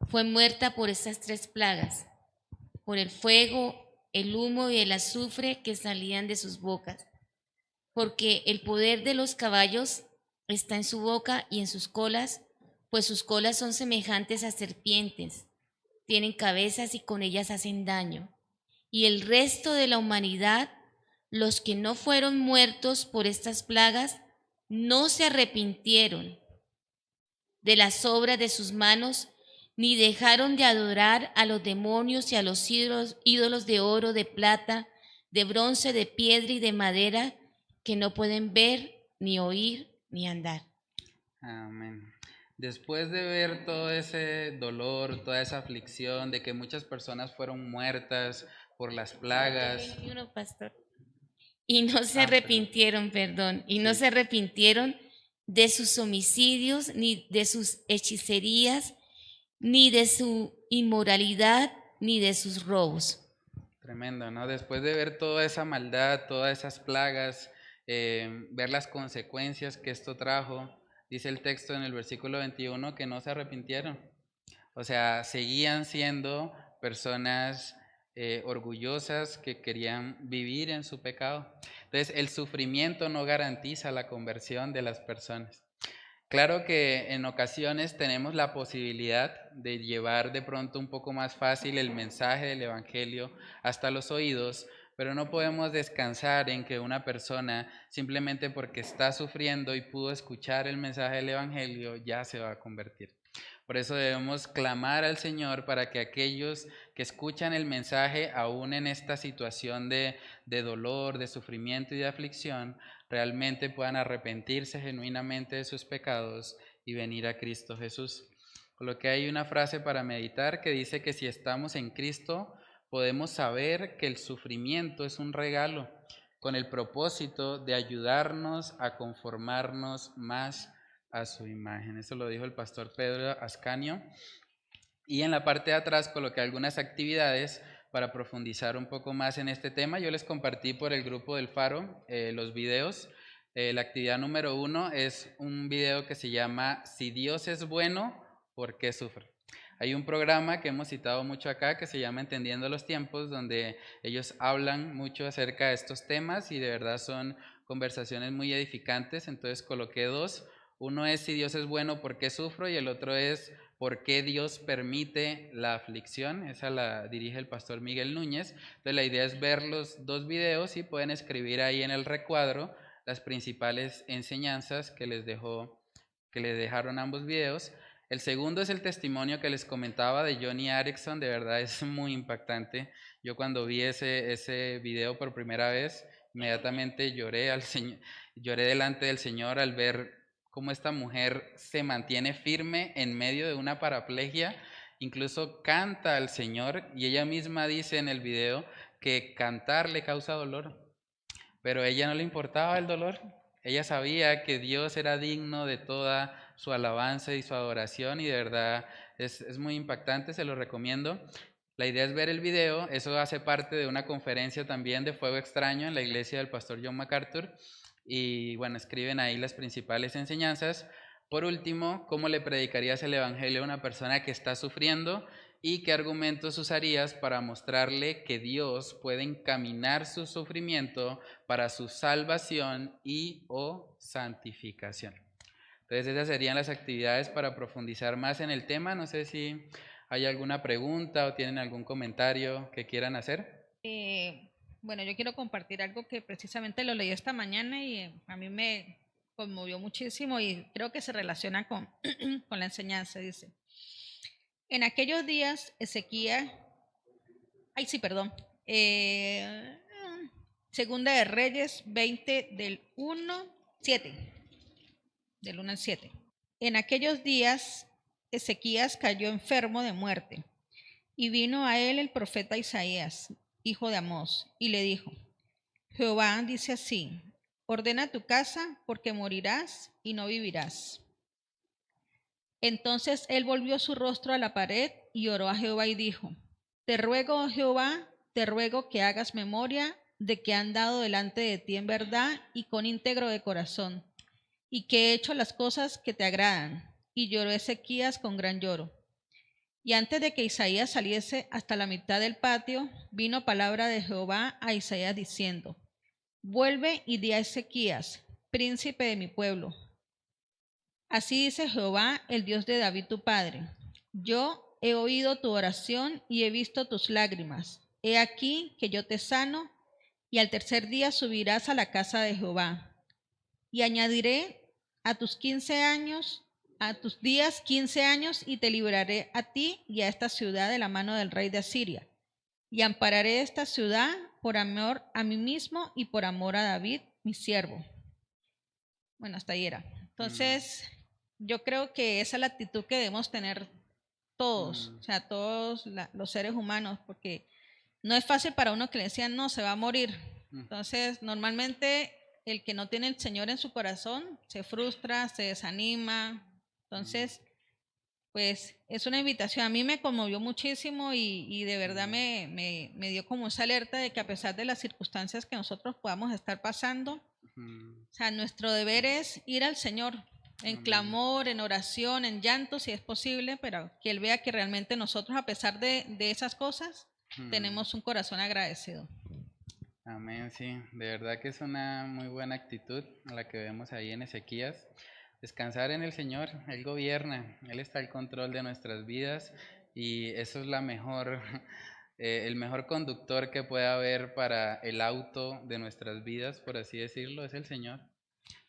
fue muerta por estas 3 plagas, por el fuego, el humo y el azufre que salían de sus bocas, porque el poder de los caballos está en su boca y en sus colas, pues sus colas son semejantes a serpientes, tienen cabezas y con ellas hacen daño. Y el resto de la humanidad, los que no fueron muertos por estas plagas, no se arrepintieron de las obras de sus manos, ni dejaron de adorar a los demonios y a los ídolos de oro, de plata, de bronce, de piedra y de madera, que no pueden ver, ni oír, ni andar. Amén. Después de ver todo ese dolor, toda esa aflicción, de que muchas personas fueron muertas por las plagas. Y no se arrepintieron, y no se arrepintieron de sus homicidios, ni de sus hechicerías, ni de su inmoralidad, ni de sus robos. Tremendo, ¿no? Después de ver toda esa maldad, todas esas plagas, ver las consecuencias que esto trajo, dice el texto en el versículo 21 que no se arrepintieron. O sea, seguían siendo personas orgullosas que querían vivir en su pecado. Entonces, el sufrimiento no garantiza la conversión de las personas. Claro que en ocasiones tenemos la posibilidad de llevar de pronto un poco más fácil el mensaje del Evangelio hasta los oídos, pero no podemos descansar en que una persona simplemente porque está sufriendo y pudo escuchar el mensaje del Evangelio ya se va a convertir. Por eso debemos clamar al Señor para que aquellos que escuchan el mensaje aún en esta situación de dolor, de sufrimiento y de aflicción, realmente puedan arrepentirse genuinamente de sus pecados y venir a Cristo Jesús. Por lo que hay una frase para meditar que dice que si estamos en Cristo, podemos saber que el sufrimiento es un regalo con el propósito de ayudarnos a conformarnos más a su imagen. Eso lo dijo el pastor Pedro Ascanio. Y en la parte de atrás coloqué algunas actividades para profundizar un poco más en este tema. Yo les compartí por el grupo del Faro los videos. La actividad número 1 es un video que se llama Si Dios es bueno, ¿por qué sufre? Hay un programa que hemos citado mucho acá que se llama Entendiendo los Tiempos, donde ellos hablan mucho acerca de estos temas y de verdad son conversaciones muy edificantes. Entonces coloqué 2. Uno es Si Dios es bueno, ¿por qué sufro? Y el otro es ¿por qué Dios permite la aflicción? Esa la dirige el pastor Miguel Núñez. Entonces la idea es ver los 2 videos y pueden escribir ahí en el recuadro las principales enseñanzas que les dejaron ambos videos. El segundo es el testimonio que les comentaba de Johnny Erickson. De verdad es muy impactante. Yo cuando vi ese video por primera vez, inmediatamente lloré delante del Señor al ver cómo esta mujer se mantiene firme en medio de una paraplegia, incluso canta al Señor y ella misma dice en el video que cantar le causa dolor, pero a ella no le importaba el dolor. Ella sabía que Dios era digno de toda su alabanza y su adoración y de verdad es muy impactante, se lo recomiendo. La idea es ver el video, eso hace parte de una conferencia también de Fuego Extraño en la iglesia del pastor John MacArthur. Y bueno, escriben ahí las principales enseñanzas. Por último, ¿cómo le predicarías el Evangelio a una persona que está sufriendo? ¿Y qué argumentos usarías para mostrarle que Dios puede encaminar su sufrimiento para su salvación y o santificación? Entonces esas serían las actividades para profundizar más en el tema. No sé si hay alguna pregunta o tienen algún comentario que quieran hacer. Bueno, yo quiero compartir algo que precisamente lo leí esta mañana y a mí me conmovió muchísimo y creo que se relaciona con, con la enseñanza. Dice, en aquellos días Segunda de Reyes 20 del 1 al 7. En aquellos días Ezequías cayó enfermo de muerte y vino a él el profeta Isaías, hijo de Amós, y le dijo, Jehová dice así, ordena tu casa porque morirás y no vivirás. Entonces él volvió su rostro a la pared y oró a Jehová y dijo, te ruego, oh Jehová, te ruego que hagas memoria de que he andado delante de ti en verdad y con íntegro de corazón, y que he hecho las cosas que te agradan. Y lloró Ezequías con gran lloro. Y antes de que Isaías saliese hasta la mitad del patio, vino palabra de Jehová a Isaías diciendo, vuelve y di a Ezequías, príncipe de mi pueblo. Así dice Jehová, el Dios de David tu padre. Yo he oído tu oración y he visto tus lágrimas. He aquí que yo te sano, y al tercer día subirás a la casa de Jehová. Y añadiré a tus días 15 años, y te libraré a ti y a esta ciudad de la mano del rey de Asiria. Y ampararé esta ciudad por amor a mí mismo y por amor a David, mi siervo. Bueno, hasta ahí era. Entonces, yo creo que esa es la actitud que debemos tener todos, o sea, todos los seres humanos, porque no es fácil para uno que le decían, no, se va a morir. Entonces, normalmente el que no tiene el Señor en su corazón se frustra, se desanima. Entonces, pues es una invitación. A mí me conmovió muchísimo y de verdad me dio como esa alerta de que a pesar de las circunstancias que nosotros podamos estar pasando, o sea, nuestro deber es ir al Señor. en Amén. clamor, en oración, en llanto, si es posible, pero que Él vea que realmente nosotros, a pesar de esas cosas, tenemos un corazón agradecido. Amén, sí, de verdad que es una muy buena actitud la que vemos ahí en Ezequías. Descansar en el Señor, Él gobierna, Él está al control de nuestras vidas y eso es la mejor, el mejor conductor que puede haber para el auto de nuestras vidas, por así decirlo, es el Señor.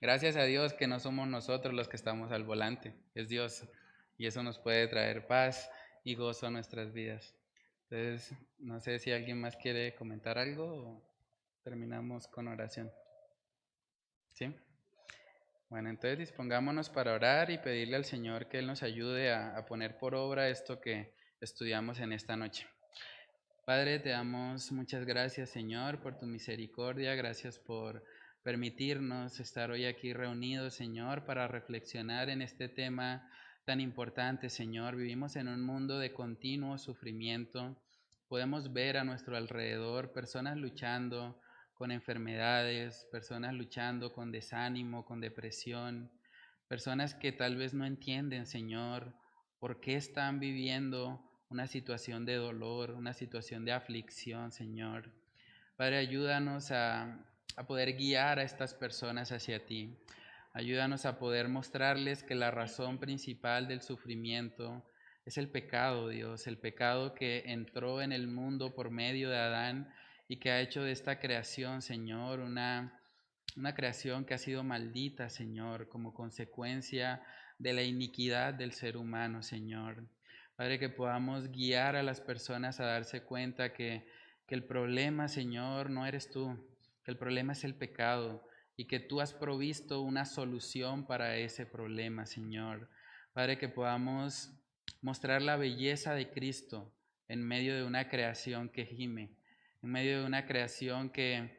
Gracias a Dios que no somos nosotros los que estamos al volante, es Dios y eso nos puede traer paz y gozo a nuestras vidas. Entonces, no sé si alguien más quiere comentar algo o terminamos con oración. ¿Sí? Bueno, entonces dispongámonos para orar y pedirle al Señor que Él nos ayude a poner por obra esto que estudiamos en esta noche. Padre, te damos muchas gracias, Señor, por tu misericordia. Gracias por permitirnos estar hoy aquí reunidos, Señor, para reflexionar en este tema tan importante, Señor. Vivimos en un mundo de continuo sufrimiento. Podemos ver a nuestro alrededor personas luchando con enfermedades, personas luchando con desánimo, con depresión, personas que tal vez no entienden, Señor, por qué están viviendo una situación de dolor, una situación de aflicción, Señor. Padre, ayúdanos a poder guiar a estas personas hacia ti. Ayúdanos a poder mostrarles que la razón principal del sufrimiento es el pecado, Dios, el pecado que entró en el mundo por medio de Adán y que ha hecho de esta creación, Señor, una creación que ha sido maldita, Señor, como consecuencia de la iniquidad del ser humano, Señor. Padre, que podamos guiar a las personas a darse cuenta que el problema, Señor, no eres tú, que el problema es el pecado y que tú has provisto una solución para ese problema, Señor. Padre, que podamos mostrar la belleza de Cristo en medio de una creación que gime, en medio de una creación que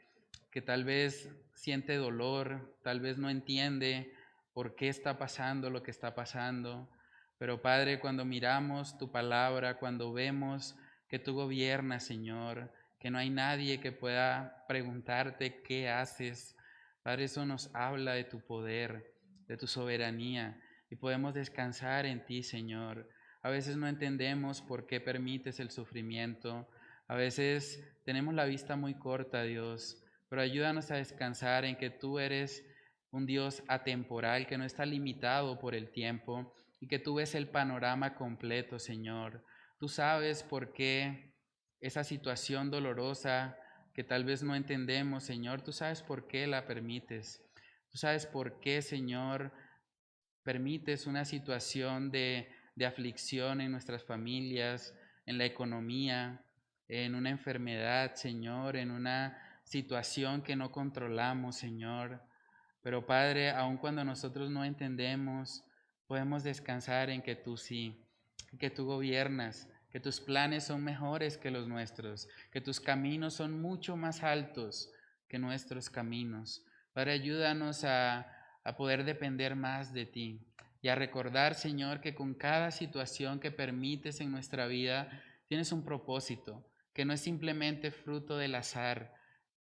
tal vez siente dolor, tal vez no entiende por qué está pasando lo que está pasando. Pero Padre, cuando miramos tu palabra, cuando vemos que tú gobiernas, Señor, que no hay nadie que pueda preguntarte qué haces, Padre, eso nos habla de tu poder, de tu soberanía, y podemos descansar en ti, Señor. A veces no entendemos por qué permites el sufrimiento, a veces tenemos la vista muy corta, Dios, pero ayúdanos a descansar en que tú eres un Dios atemporal, que no está limitado por el tiempo y que tú ves el panorama completo, Señor. Tú sabes por qué esa situación dolorosa que tal vez no entendemos, Señor, tú sabes por qué la permites. Tú sabes por qué, Señor, permites una situación de aflicción en nuestras familias, en la economía, en una enfermedad, Señor, en una situación que no controlamos, Señor. Pero Padre, aun cuando nosotros no entendemos, podemos descansar en que tú sí, que tú gobiernas, que tus planes son mejores que los nuestros, que tus caminos son mucho más altos que nuestros caminos. Padre, ayúdanos a poder depender más de ti y a recordar, Señor, que con cada situación que permites en nuestra vida tienes un propósito, que no es simplemente fruto del azar,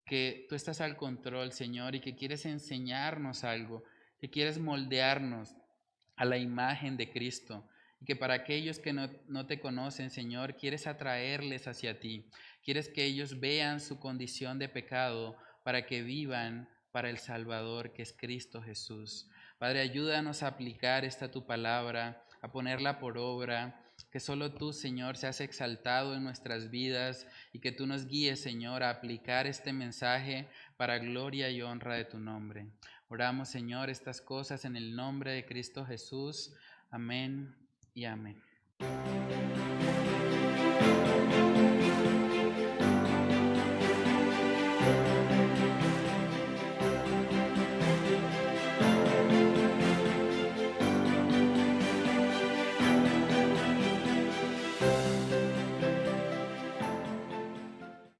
que tú estás al control, Señor, y que quieres enseñarnos algo, que quieres moldearnos a la imagen de Cristo, y que para aquellos que no te conocen, Señor, quieres atraerles hacia ti, quieres que ellos vean su condición de pecado para que vivan para el Salvador que es Cristo Jesús. Padre, ayúdanos a aplicar esta tu palabra, a ponerla por obra, que solo tú, Señor, seas exaltado en nuestras vidas y que tú nos guíes, Señor, a aplicar este mensaje para gloria y honra de tu nombre. Oramos, Señor, estas cosas en el nombre de Cristo Jesús. Amén y amén.